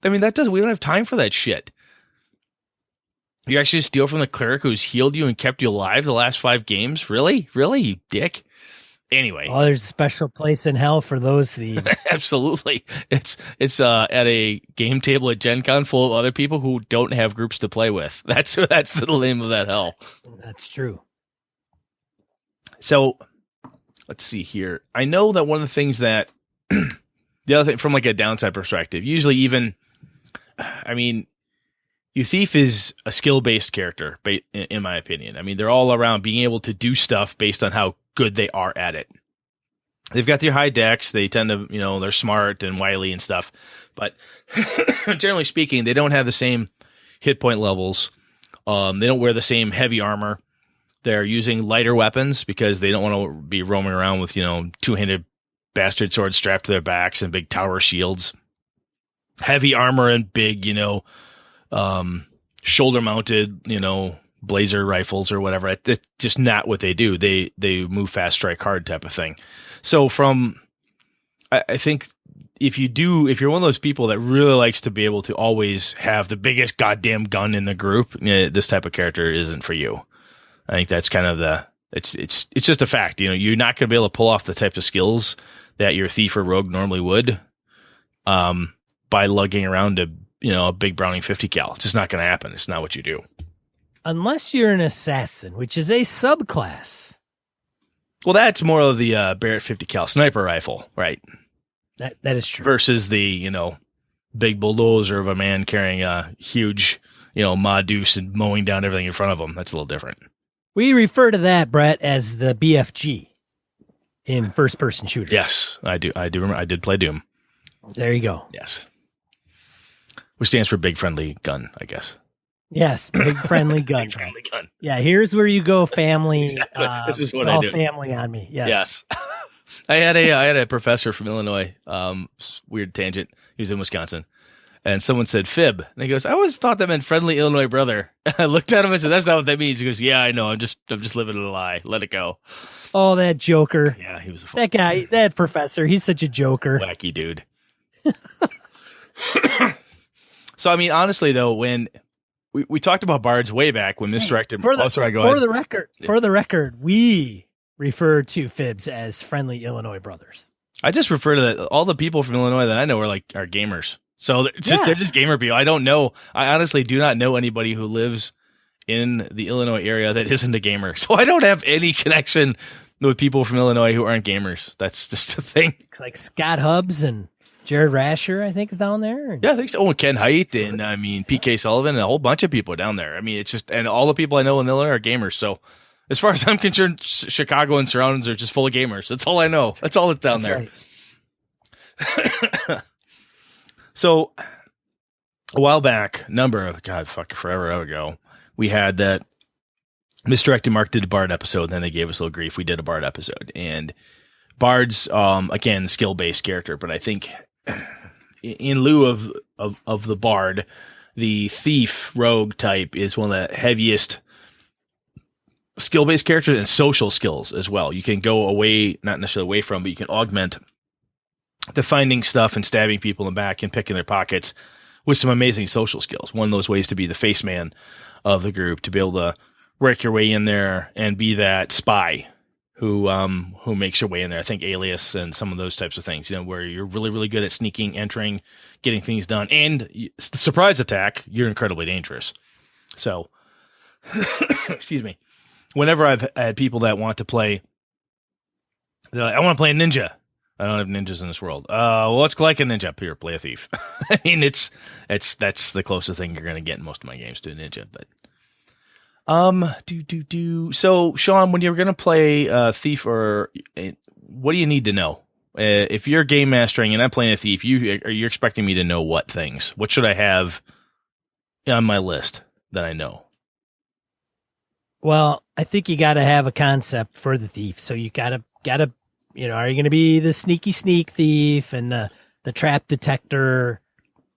I mean, we don't have time for that shit. You actually steal from the cleric who's healed you and kept you alive the last 5 games? Really? Really, you dick? Anyway. Oh, there's a special place in hell for those thieves. Absolutely. It's at a game table at Gen Con full of other people who don't have groups to play with. That's the name of that hell. That's true. So, let's see here. I know that one of the things that the other thing from like a downside perspective, usually even, I mean, your thief is a skill-based character, in my opinion. I mean, they're all around being able to do stuff based on how good they are at it. They've got their high dex. They tend to, they're smart and wily and stuff. But generally speaking, they don't have the same hit point levels. They don't wear the same heavy armor. They're using lighter weapons because they don't want to be roaming around with, two-handed bastard swords strapped to their backs and big tower shields. Heavy armor and big, shoulder mounted, blazer rifles or whatever. It's just not what they do. They move fast, strike hard type of thing. So I think if you're one of those people that really likes to be able to always have the biggest goddamn gun in the group, this type of character isn't for you. I think that's kind of It's just a fact. You're not going to be able to pull off the types of skills that your thief or rogue normally would by lugging around a big Browning 50 cal. It's just not going to happen. It's not what you do. Unless you're an assassin, which is a subclass. Well, that's more of the Barrett 50 cal sniper rifle, right? That is true. Versus the, big bulldozer of a man carrying a huge, Ma Deuce and mowing down everything in front of him. That's a little different. We refer to that, Brett, as the BFG in first-person shooters. Yes, I do. I do remember. I did play Doom. There you go. Yes. Which stands for big friendly gun, I guess. Yes, big friendly gun. Big friendly gun. Yeah, here's where you go family. This is what I I do. do. Family on me. Yes. I had a professor from Illinois. Weird tangent. He was in Wisconsin, and someone said fib, and he goes, "I always thought that meant friendly Illinois brother." I looked at him and said, "That's not what that means." He goes, "Yeah, I know. I'm just living a lie. Let it go." Oh, that joker. Yeah, he was that guy. That professor. He's such a joker. Wacky dude. So I mean, honestly, though, when we talked about bards way back when misdirected. For the For the record, we refer to fibs as friendly Illinois brothers. I just refer to that. All the people from Illinois that I know are gamers. So they're just gamer people. I don't know. I honestly do not know anybody who lives in the Illinois area that isn't a gamer. So I don't have any connection with people from Illinois who aren't gamers. That's just a thing. It's like Scott Hubbs and Jared Rasher, I think, is down there. Yeah, I think so. Oh, Ken Haidt and PK Sullivan and a whole bunch of people are down there. I mean, it's just, and all the people I know in Illinois are gamers. So as far as I'm concerned, Chicago and surroundings are just full of gamers. That's all I know. That's all that's down there. Right. So a while back, forever ago, we had that Misdirected Mark did a Bard episode, and then they gave us a little grief. We did a Bard episode, and Bard's, again, skill-based character, but I think in lieu of the Bard, the Thief Rogue type is one of the heaviest skill-based characters and social skills as well. You can go away, not necessarily away from, but you can augment the finding stuff and stabbing people in the back and picking their pockets with some amazing social skills. One of those ways to be the face man of the group, to be able to work your way in there and be that spy who makes your way in there. I think Alias and some of those types of things, where you're really, really good at sneaking, entering, getting things done. And the surprise attack, you're incredibly dangerous. So, excuse me. Whenever I've had people that want to play, they're like, I want to play a ninja. I don't have ninjas in this world. Well, let's like a ninja. Here, play a thief. I mean, that's the closest thing you're going to get in most of my games to a ninja. But So, Sean, when you're going to play thief, or what do you need to know? If you're game mastering and I'm playing a thief, you're expecting me to know what things? What should I have on my list that I know? Well, I think you got to have a concept for the thief. So you got to, are you going to be the sneaky sneak thief and the trap detector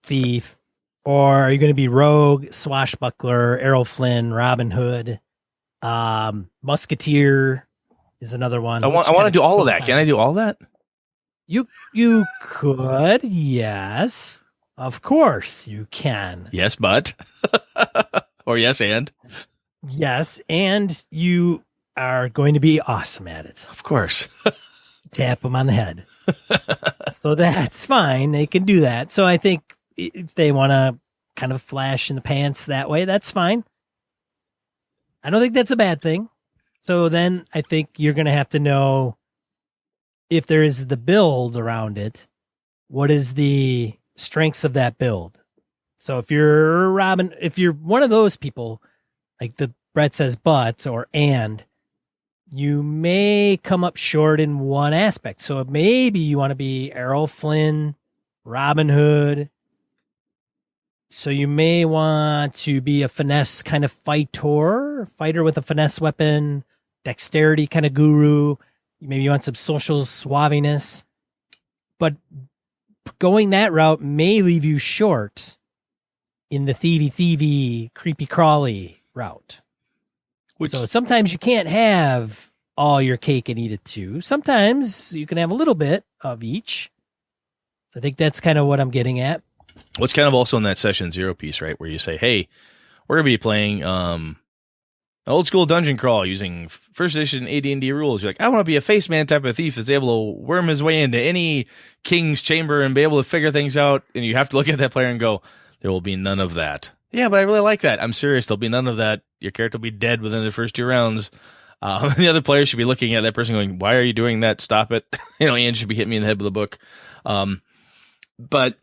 thief? Or are you going to be rogue, swashbuckler, Errol Flynn, Robin Hood, Musketeer is another one. I want to do all of that. Can I do all that? You could, yes. Of course you can. Yes, but. Or yes, and. Yes, and you are going to be awesome at it. Of course. Tap them on the head. So that's fine. They can do that. So I think if they want to kind of flash in the pants that way, that's fine. I don't think that's a bad thing. So then I think you're going to have to know, if there is the build around it, what is the strengths of that build? So if you're one of those people, like the Brett says, and you may come up short in one aspect. So maybe you want to be Errol Flynn, Robin Hood. So you may want to be a finesse kind of fighter with a finesse weapon, dexterity kind of guru. Maybe you want some social suaviness. But going that route may leave you short in the thievy, creepy crawly route. So sometimes you can't have all your cake and eat it too. Sometimes you can have a little bit of each. So I think that's kind of what I'm getting at. What's kind of also in that session 0 piece, right? Where you say, hey, we're going to be playing old school dungeon crawl using first edition AD&D rules. You're like, I want to be a face man type of thief that's able to worm his way into any king's chamber and be able to figure things out. And you have to look at that player and go, there will be none of that. Yeah, but I really like that. I'm serious. There'll be none of that. Your character will be dead within the first 2 rounds. The other player should be looking at that person going, why are you doing that? Stop it. Ian should be hitting me in the head with a book. But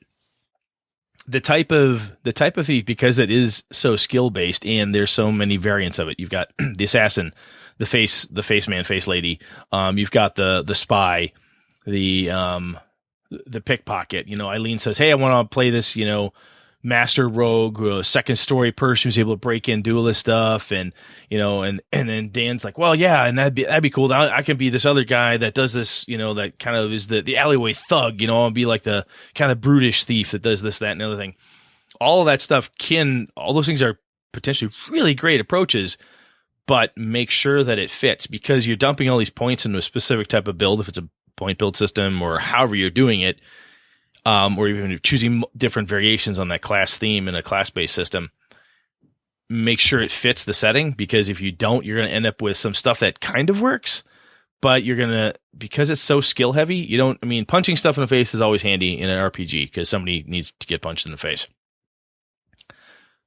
the type of thief, because it is so skill based and there's so many variants of it. You've got the assassin, the face man, face lady. You've got the spy, the pickpocket. Eileen says, hey, I want to play this, master rogue, second story person who's able to break in, do all this stuff. And then Dan's like, well, yeah, and that'd be cool. I can be this other guy that does this, that kind of is the alleyway thug, I'll be like the kind of brutish thief that does this, that, and the other thing. All of that stuff all those things are potentially really great approaches, but make sure that it fits, because you're dumping all these points into a specific type of build, if it's a point build system or however you're doing it. Or even choosing different variations on that class theme in a class-based system, make sure it fits the setting, because if you don't, you're going to end up with some stuff that kind of works, but because it's so skill-heavy, punching stuff in the face is always handy in an RPG, because somebody needs to get punched in the face.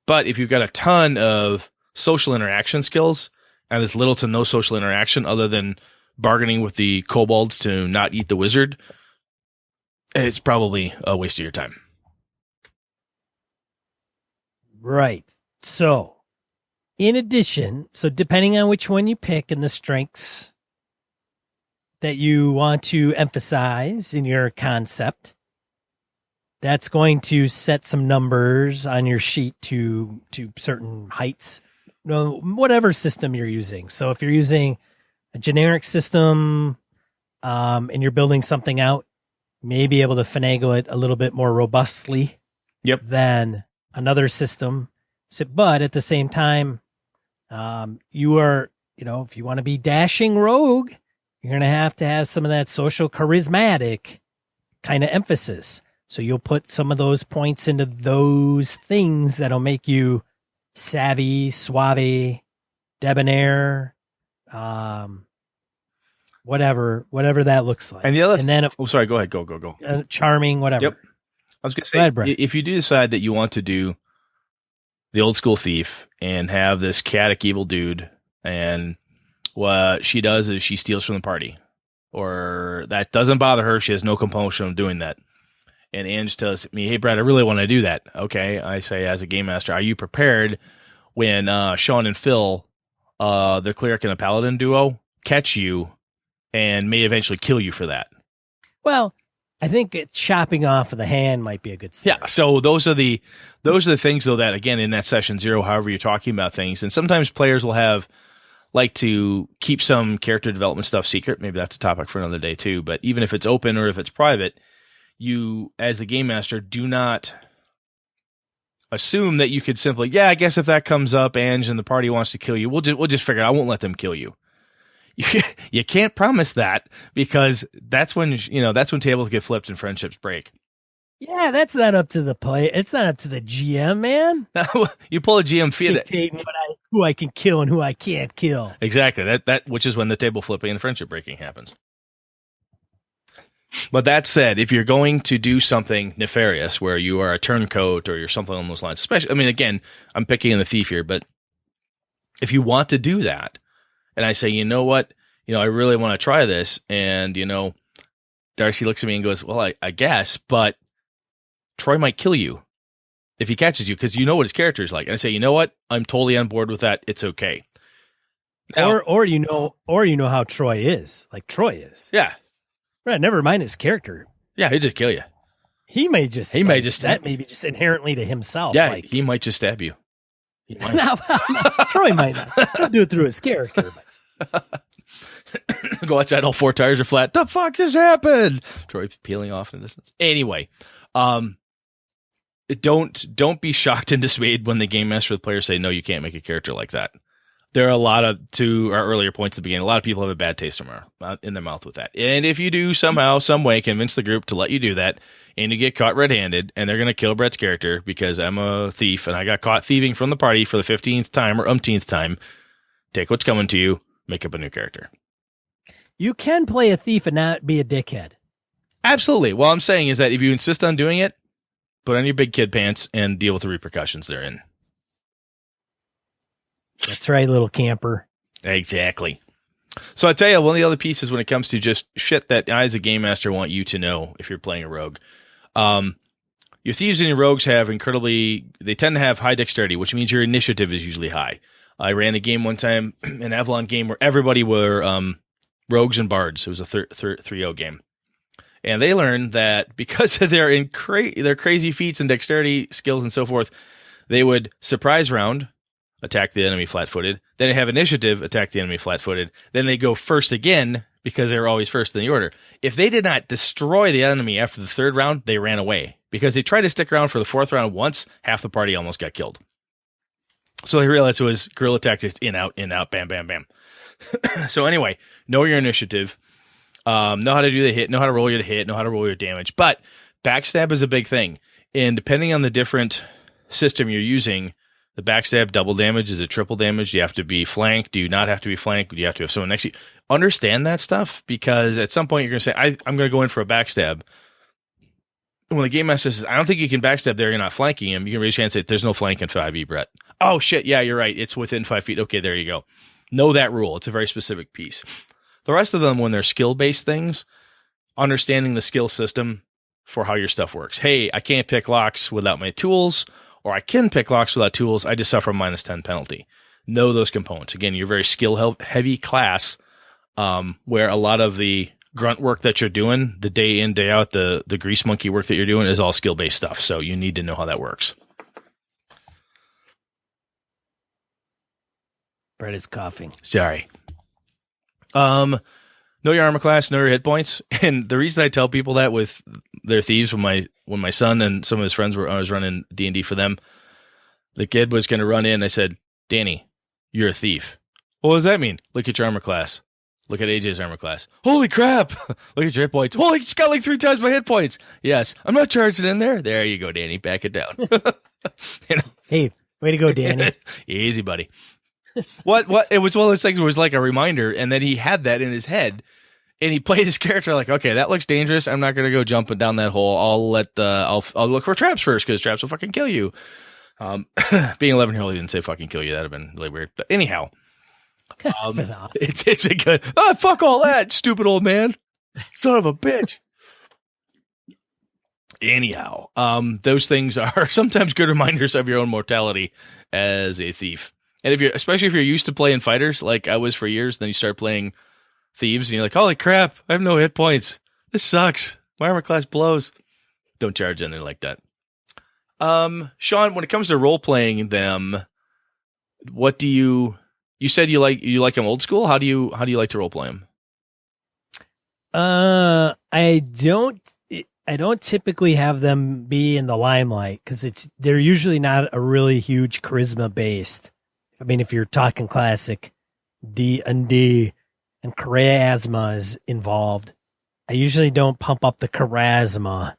But if you've got a ton of social interaction skills, and there's little to no social interaction other than bargaining with the kobolds to not eat the wizard, it's probably a waste of your time. Right. So, in addition, depending on which one you pick and the strengths that you want to emphasize in your concept, that's going to set some numbers on your sheet to certain heights, whatever system you're using. So if you're using a generic system and you're building something out, may be able to finagle it a little bit more robustly than another system. But at the same time, you are, if you want to be dashing rogue, you're going to have some of that social charismatic kind of emphasis. So you'll put some of those points into those things that'll make you savvy, suave, debonair, whatever that looks like. And the other, sorry, go ahead, go. Charming, whatever. Yep. I was going to say, if you do decide that you want to do the old school thief and have this chaotic evil dude, and what she does is she steals from the party, or that doesn't bother her, she has no compulsion of doing that. And Ange tells me, hey, Brad, I really want to do that. Okay, I say, as a game master, are you prepared when Sean and Phil, the cleric and the paladin duo, catch you and may eventually kill you for that? Well, I think chopping off of the hand might be a good start. Yeah, so those are the things, though, that, again, in that session 0, however you're talking about things, and sometimes players will like to keep some character development stuff secret. Maybe that's a topic for another day, too. But even if it's open or if it's private, you, as the game master, do not assume that you could simply, I guess if that comes up, Ange and the party wants to kill you, we'll just figure it out. I won't let them kill you. You can't promise that, because that's when tables get flipped and friendships break. Yeah, that's not up to the play. It's not up to the GM, man. You pull a GM feed dictating who I can kill and who I can't kill. Exactly. That which is when the table flipping and friendship breaking happens. But that said, if you're going to do something nefarious where you are a turncoat or you're something along those lines, especially, again, I'm picking in the thief here, but if you want to do that, and I say, you know what, I really want to try this, and, Darcy looks at me and goes, well, I guess, but Troy might kill you if he catches you, because you know what his character is like. And I say, you know what, I'm totally on board with that. It's okay. Now, or you know how Troy is, like Troy is. Yeah. Right, never mind his character. Yeah, he'll just kill you. He may just that may be just inherently to himself. Yeah, he might just stab you. No, Troy might not. He'll do it through his character. But. Go outside, all 4 tires are flat. The fuck just happened? Troy peeling off in the distance. Anyway, don't be shocked and dismayed when the game master or the players say, no, you can't make a character like that. There are a lot of, to our earlier points at the beginning, a lot of people have a bad taste in their mouth with that. And if you do somehow, some way convince the group to let you do that, and you get caught red-handed, and they're going to kill Brett's character because I'm a thief and I got caught thieving from the party for the 15th time or umpteenth time, take what's coming to you, make up a new character. You can play a thief and not be a dickhead. Absolutely. What I'm saying is that if you insist on doing it, put on your big kid pants and deal with the repercussions therein. That's right, little camper. Exactly. So I tell you, one of the other pieces when it comes to just shit that I as a game master want you to know if you're playing a rogue. Your thieves and your rogues they tend to have high dexterity, which means your initiative is usually high. I ran a game one time, an Avalon game, where everybody were rogues and bards. It was a 3-0 game. And they learned that because of their crazy feats and dexterity skills and so forth, they would surprise round, attack the enemy flat-footed, then have initiative, attack the enemy flat-footed, then they go first again because they were always first in the order. If they did not destroy the enemy after the third round, they ran away. Because they tried to stick around for the fourth round once, half the party almost got killed. So they realized it was guerrilla tactics, in, out, bam, bam, bam. So anyway, know your initiative. Know how to do the hit, know how to roll your hit, know how to roll your damage. But backstab is a big thing. And depending on the different system you're using, the backstab double damage, is it triple damage? Do you have to be flanked? Do you not have to be flanked? Do you have to have someone next to you? Understand that stuff, because at some point you're going to say, I'm going to go in for a backstab. When the game master says, I don't think you can backstab there, you're not flanking him, you can raise your hand and say, there's no flank in 5e, Brett. Oh, shit, yeah, you're right. It's within 5 feet. Okay, there you go. Know that rule. It's a very specific piece. The rest of them, when they're skill-based things, understanding the skill system for how your stuff works. Hey, I can't pick locks without my tools, or I can pick locks without tools. I just suffer a -10 penalty. Know those components. Again, you're a very skill-heavy class, where a lot of the grunt work that you're doing, the day in, day out, the grease monkey work that you're doing is all skill-based stuff. So you need to know how that works. Brett is coughing. Sorry. Know your armor class, know your hit points. And the reason I tell people that with their thieves, when my son and some of his friends I was running D&D for them, the kid was going to run in. I said, Danny, you're a thief. What does that mean? Look at your armor class. Look at AJ's armor class. Holy crap. Look at your hit points. Holy, it's got like 3 times my hit points. Yes. I'm not charging in there. There you go, Danny. Back it down. Hey, way to go, Danny. Easy, buddy. What? It was one of those things where it was like a reminder, and then he had that in his head, and he played his character like, okay, that looks dangerous. I'm not going to go jumping down that hole. I'll look for traps first, because traps will fucking kill you. Being 11-year-old, he didn't say fucking kill you. That'd have been really weird. But anyhow. Awesome. It's a good, fuck all that, stupid old man, son of a bitch. Anyhow, those things are sometimes good reminders of your own mortality as a thief. And especially if you're used to playing fighters, like I was for years, then you start playing thieves and you're like, holy crap, I have no hit points. This sucks. My armor class blows. Don't charge anything like that. Sean, when it comes to role playing them, what do you said you like them old school? How do you like to role play them? I don't typically have them be in the limelight, because they're usually not a really huge charisma based. I mean, if you're talking classic D&D and charisma is involved, I usually don't pump up the charisma,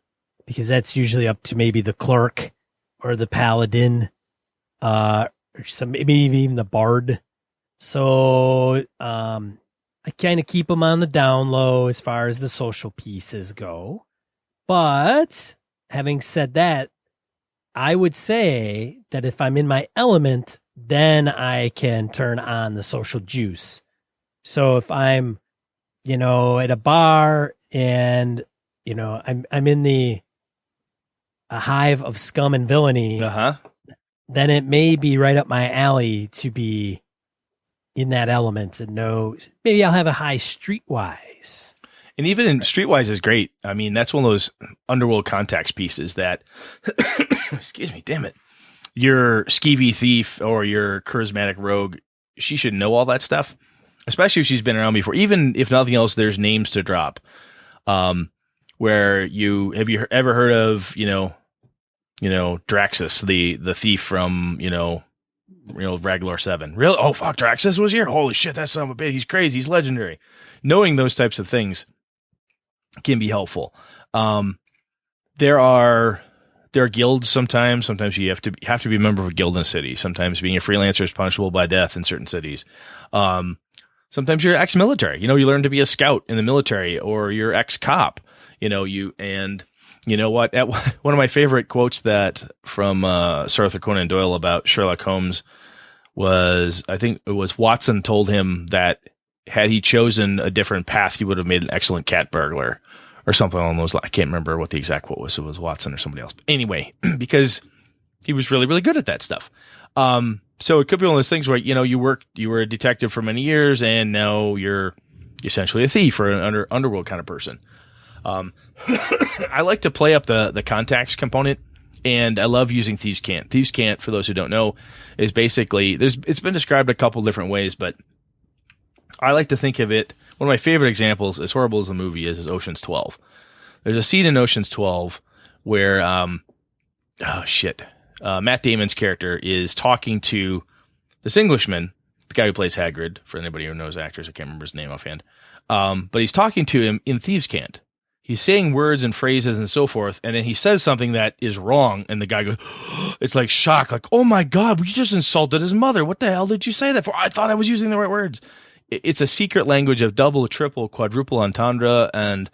because that's usually up to maybe the clerk or the paladin, or maybe even the bard. So I kind of keep them on the down low as far as the social pieces go. But having said that, I would say that if I'm in my element, then I can turn on the social juice. So if I'm, at a bar and, I'm in a hive of scum and villainy, then it may be right up my alley to be in that element and know maybe I'll have a high streetwise. And even in streetwise is great. I mean, that's one of those underworld contacts pieces that, excuse me, damn it. Your skeevy thief or your charismatic rogue, she should know all that stuff, especially if she's been around before. Even if nothing else, there's names to drop. Where have you ever heard of, Draxus, the thief from, Raglar 7. Really? Oh, fuck, Draxus was here? Holy shit, that son of a bitch. He's crazy. He's legendary. Knowing those types of things can be helpful. There are There are guilds sometimes. Sometimes you have to be a member of a guild in a city. Sometimes being a freelancer is punishable by death in certain cities. Sometimes you're ex-military. You learn to be a scout in the military, or you're ex-cop. You know what? One of my favorite quotes from Sir Arthur Conan Doyle about Sherlock Holmes was, I think it was Watson told him that had he chosen a different path, he would have made an excellent cat burglar. Or something along those lines. I can't remember what the exact quote was. It was Watson or somebody else. But anyway, because he was really, really good at that stuff. So it could be one of those things where, you were a detective for many years, and now you're essentially a thief or an underworld kind of person. I like to play up the contacts component, and I love using Thieves Can't. Thieves Can't, for those who don't know, is basically, it's been described a couple different ways, but I like to think of it. One of my favorite examples, as horrible as the movie is Ocean's 12. There's a scene in Ocean's 12 where, Matt Damon's character is talking to this Englishman, the guy who plays Hagrid, for anybody who knows actors. I can't remember his name offhand. But he's talking to him in Thieves Can't. He's saying words and phrases and so forth, and then he says something that is wrong, and the guy goes, it's like shock, like, oh my God, we just insulted his mother. What the hell did you say that for? I thought I was using the right words. It's a secret language of double, triple, quadruple entendre and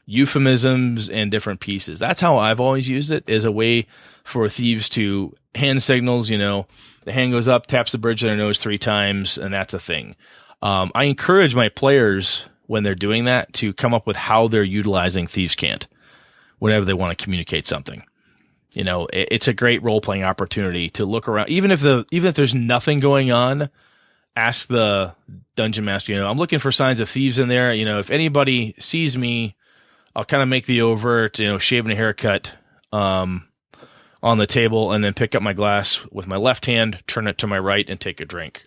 euphemisms and different pieces. That's how I've always used it, as a way for thieves to hand signals. The hand goes up, taps the bridge of their nose 3 times, and that's a thing. I encourage my players, when they're doing that, to come up with how they're utilizing Thieves Can't whenever they want to communicate something. It's a great role-playing opportunity to look around. Even if there's nothing going on, ask the dungeon master, I'm looking for signs of thieves in there. If anybody sees me, I'll kind of make the overt, shaving a haircut on the table, and then pick up my glass with my left hand, turn it to my right, and take a drink.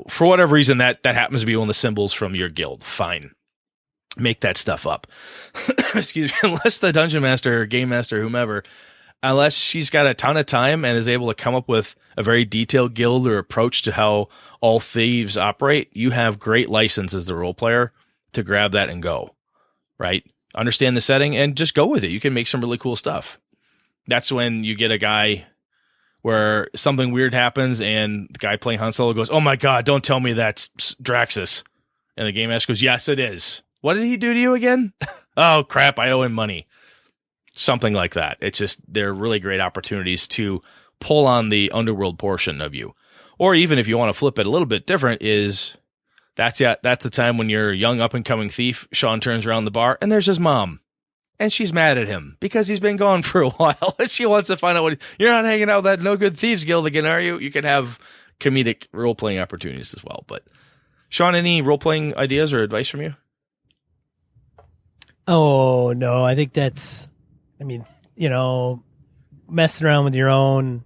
For whatever reason, that happens to be one of the symbols from your guild. Fine. Make that stuff up. Excuse me. Unless the dungeon master or game master, whomever, unless she's got a ton of time and is able to come up with a very detailed guild or approach to how all thieves operate, you have great license as the role player to grab that and go, right? Understand the setting and just go with it. You can make some really cool stuff. That's when you get a guy where something weird happens and the guy playing Han Solo goes, oh my God, don't tell me that's Draxus. And the game master goes, yes, it is. What did he do to you again? Oh crap, I owe him money. Something like that. It's just, they're really great opportunities to pull on the underworld portion of you. Or even if you want to flip it a little bit different, that's the time when you're a young up-and-coming thief. Sean turns around the bar, and there's his mom. And she's mad at him because he's been gone for a while. And she wants to find out you're not hanging out with that no-good thieves guild again, are you? You can have comedic role-playing opportunities as well. But Sean, any role-playing ideas or advice from you? Oh, no. I think messing around with your own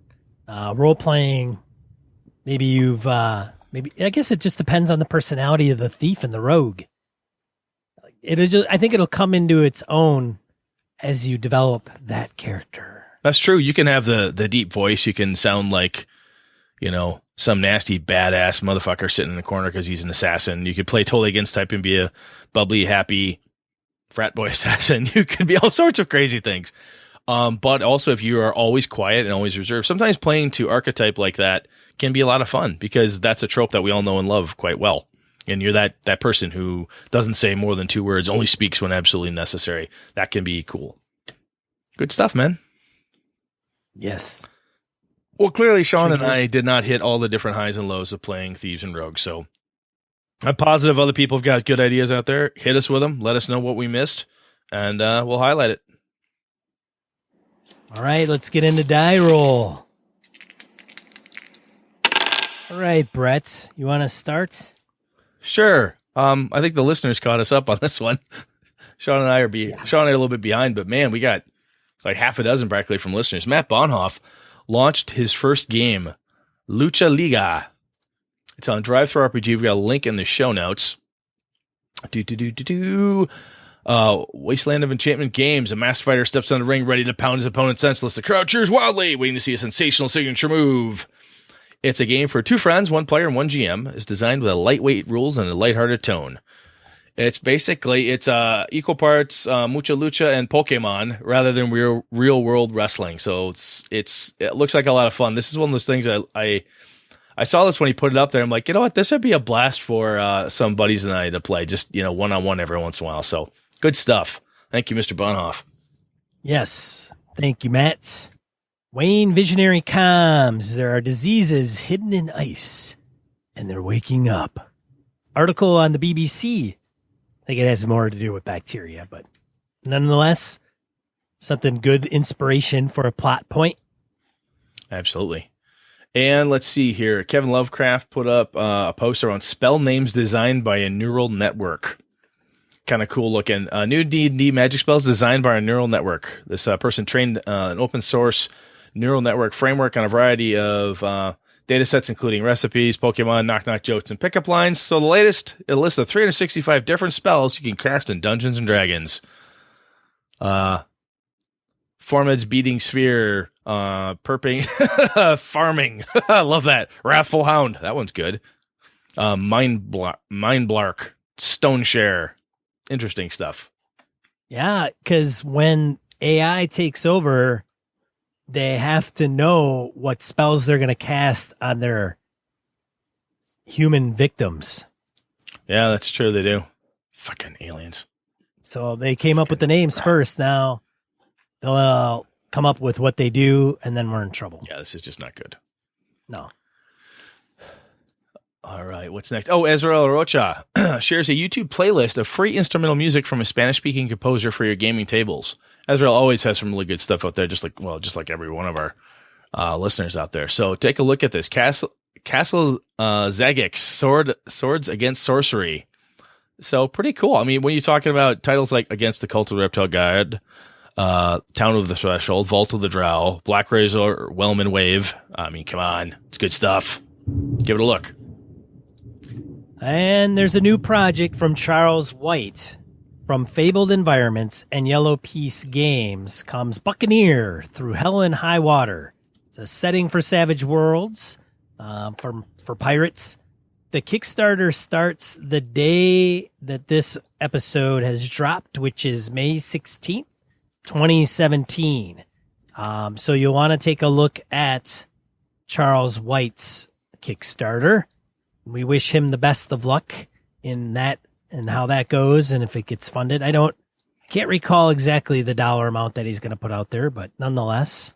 role-playing. Maybe I guess it just depends on the personality of the thief and the rogue. I think it'll come into its own as you develop that character. That's true. You can have the deep voice. You can sound like, some nasty badass motherfucker sitting in the corner because he's an assassin. You could play totally against type and be a bubbly, happy frat boy assassin. You could be all sorts of crazy things. But also, if you are always quiet and always reserved, sometimes playing to archetype like that can be a lot of fun because that's a trope that we all know and love quite well. And you're that person who doesn't say more than 2 words, only speaks when absolutely necessary. That can be cool. Good stuff, man. Yes. Well, clearly, Sean and I did not hit all the different highs and lows of playing Thieves and Rogues. So I'm positive other people have got good ideas out there. Hit us with them. Let us know what we missed, and we'll highlight it. All right, let's get into die roll. All right, Brett, you want to start? Sure. I think the listeners caught us up on this one. Sean and I are a little bit behind, but man, we got like half a dozen practically from listeners. Matt Bonhoff launched his first game, Lucha Liga. It's on Drive-Thru RPG. We've got a link in the show notes. Wasteland of Enchantment Games. A masked fighter steps on the ring, ready to pound his opponent senseless. The crowd cheers wildly, waiting to see a sensational signature move. It's a game for 2 friends, 1 player, and 1 GM. It's designed with a lightweight rules and a lighthearted tone. It's basically equal parts Mucha Lucha and Pokemon rather than real world wrestling. So it looks like a lot of fun. This is one of those things I saw this when he put it up there. I'm like, you know what? This would be a blast for some buddies and I to play, just one-on-one every once in a while. So good stuff. Thank you, Mr. Bonhoff. Yes, thank you, Matt. Wayne Visionary Comms. There are diseases hidden in ice, and they're waking up. Article on the BBC. I think it has more to do with bacteria, but nonetheless, something good inspiration for a plot point. Absolutely. And let's see here. Kevin Lovecraft put up a poster on spell names designed by a neural network. Kind of cool looking. New D&D magic spells designed by a neural network. This person trained an open source neural network framework on a variety of data sets, including recipes, Pokemon, knock-knock jokes, and pickup lines. So the latest, a list of 365 different spells you can cast in Dungeons & Dragons. Formid's Beating Sphere, Perping, Farming. I love that. Wrathful Hound. That one's good. Mind Blark, Stone Share. Interesting stuff. Yeah, because when AI takes over, they have to know what spells they're going to cast on their human victims. Yeah, that's true. They do. Fucking aliens. So they came up with the names first. Now they'll come up with what they do, and then we're in trouble. Yeah, this is just not good. No. All right, what's next? Oh, Ezra Rocha shares a YouTube playlist of free instrumental music from a Spanish-speaking composer for your gaming tables. Ezra always has some really good stuff out there, just like every one of our listeners out there. So take a look at this. Castle Zagix, Swords Against Sorcery. So pretty cool. I mean, when you're talking about titles like Against the Cult of the Reptile God, Town of the Threshold, Vault of the Drow, Black Razor, Wellman Wave. I mean, come on. It's good stuff. Give it a look. And there's a new project from Charles White. From Fabled Environments and Yellow Piece Games comes Buccaneer Through Hell and High Water. It's a setting for Savage Worlds for pirates. The Kickstarter starts the day that this episode has dropped, which is May 16th, 2017. So you'll want to take a look at Charles White's Kickstarter. We wish him the best of luck in that and how that goes and if it gets funded. I can't recall exactly the dollar amount that he's going to put out there, but nonetheless.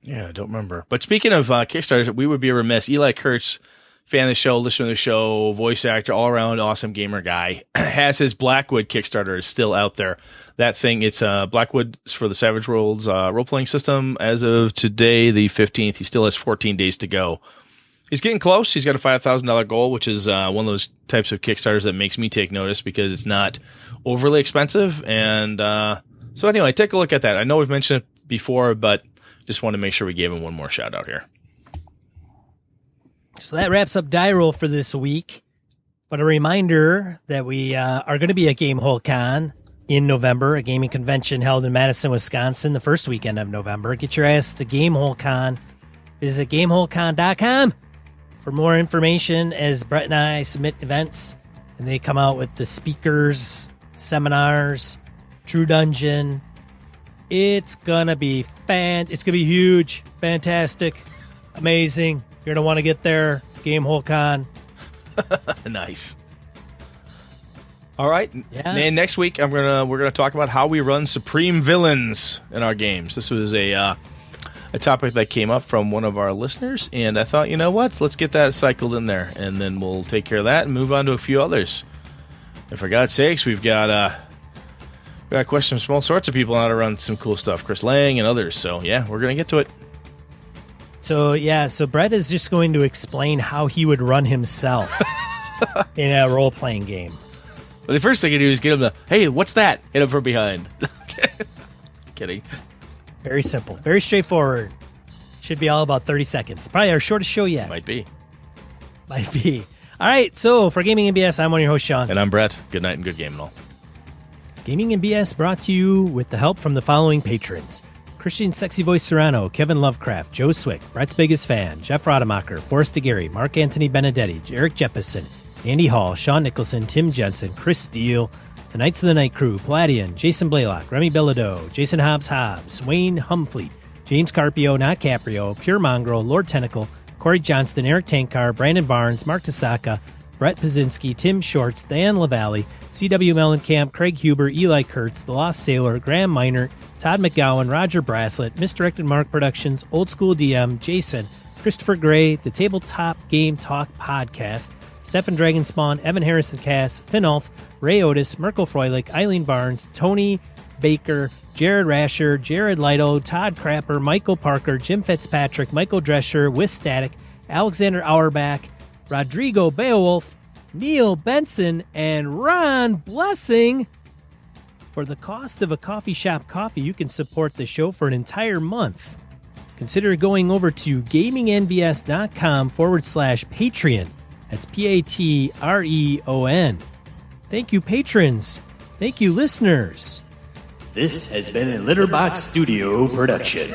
Yeah, I don't remember. But speaking of Kickstarters, we would be remiss. Eli Kurtz, fan of the show, listener of the show, voice actor, all-around awesome gamer guy, has his Blackwood Kickstarter is still out there. That thing, it's Blackwood for the Savage Worlds role-playing system. As of today, the 15th, he still has 14 days to go. He's getting close. He's got a $5,000 goal, which is one of those types of Kickstarters that makes me take notice because it's not overly expensive. And so anyway, take a look at that. I know we've mentioned it before, but just want to make sure we gave him one more shout out here. So that wraps up Die Roll for this week. But a reminder that we are going to be at Gamehole Con in November, a gaming convention held in Madison, Wisconsin, the first weekend of November. Get your ass to Gamehole Con. Visit GameholeCon.com for more information as Brett and I submit events and they come out with the speakers, seminars, True Dungeon. It's gonna be it's gonna be huge, fantastic, amazing. You're gonna want to get there. Gamehole Con. Nice. All right. Yeah. And next week we're gonna talk about how we run supreme villains in our games. This was a topic that came up from one of our listeners, and I thought, you know what? Let's get that cycled in there, and then we'll take care of that and move on to a few others. And for God's sakes, we've got questions from all sorts of people on how to run some cool stuff. Chris Lang and others. So, yeah, we're going to get to it. So Brett is just going to explain how he would run himself in a role-playing game. Well, the first thing you do is get him hey, what's that? Hit him from behind. Kidding. Very simple. Very straightforward. Should be all about 30 seconds. Probably our shortest show yet. Might be. All right, so for Gaming and BS, I'm one of your hosts, Sean. And I'm Brett. Good night and good game and all. Gaming and BS brought to you with the help from the following patrons. Christian Sexy Voice Serrano, Kevin Lovecraft, Joe Swick, Brett's Biggest Fan, Jeff Rademacher, Forrest DeGary, Mark Anthony Benedetti, Eric Jeppesen, Andy Hall, Sean Nicholson, Tim Jensen, Chris Steele, the Knights of the Night Crew, Palladian, Jason Blaylock, Remy Bilodeau, Jason Hobbs, Wayne Humfleet, James Carpio, not Caprio, Pure Mongrel, Lord Tentacle, Corey Johnston, Eric Tankar, Brandon Barnes, Mark Tasaka, Brett Pazinski, Tim Shorts, Diane LaValle, C.W. Mellencamp, Craig Huber, Eli Kurtz, The Lost Sailor, Graham Minert, Todd McGowan, Roger Braslett, Misdirected Mark Productions, Old School DM, Jason, Christopher Gray, The Tabletop Game Talk Podcast, Stefan Dragonspawn, Evan Harrison Cass, Finn Ulf, Ray Otis, Merkel Froelich, Eileen Barnes, Tony Baker, Jared Rasher, Jared Lido, Todd Crapper, Michael Parker, Jim Fitzpatrick, Michael Drescher, Wiz Static, Alexander Auerbach, Rodrigo Beowulf, Neil Benson, and Ron Blessing. For the cost of a coffee shop coffee, you can support the show for an entire month. Consider going over to gamingnbs.com/Patreon. That's Patreon. Thank you, patrons. Thank you, listeners. This has been a Litterbox Studio production.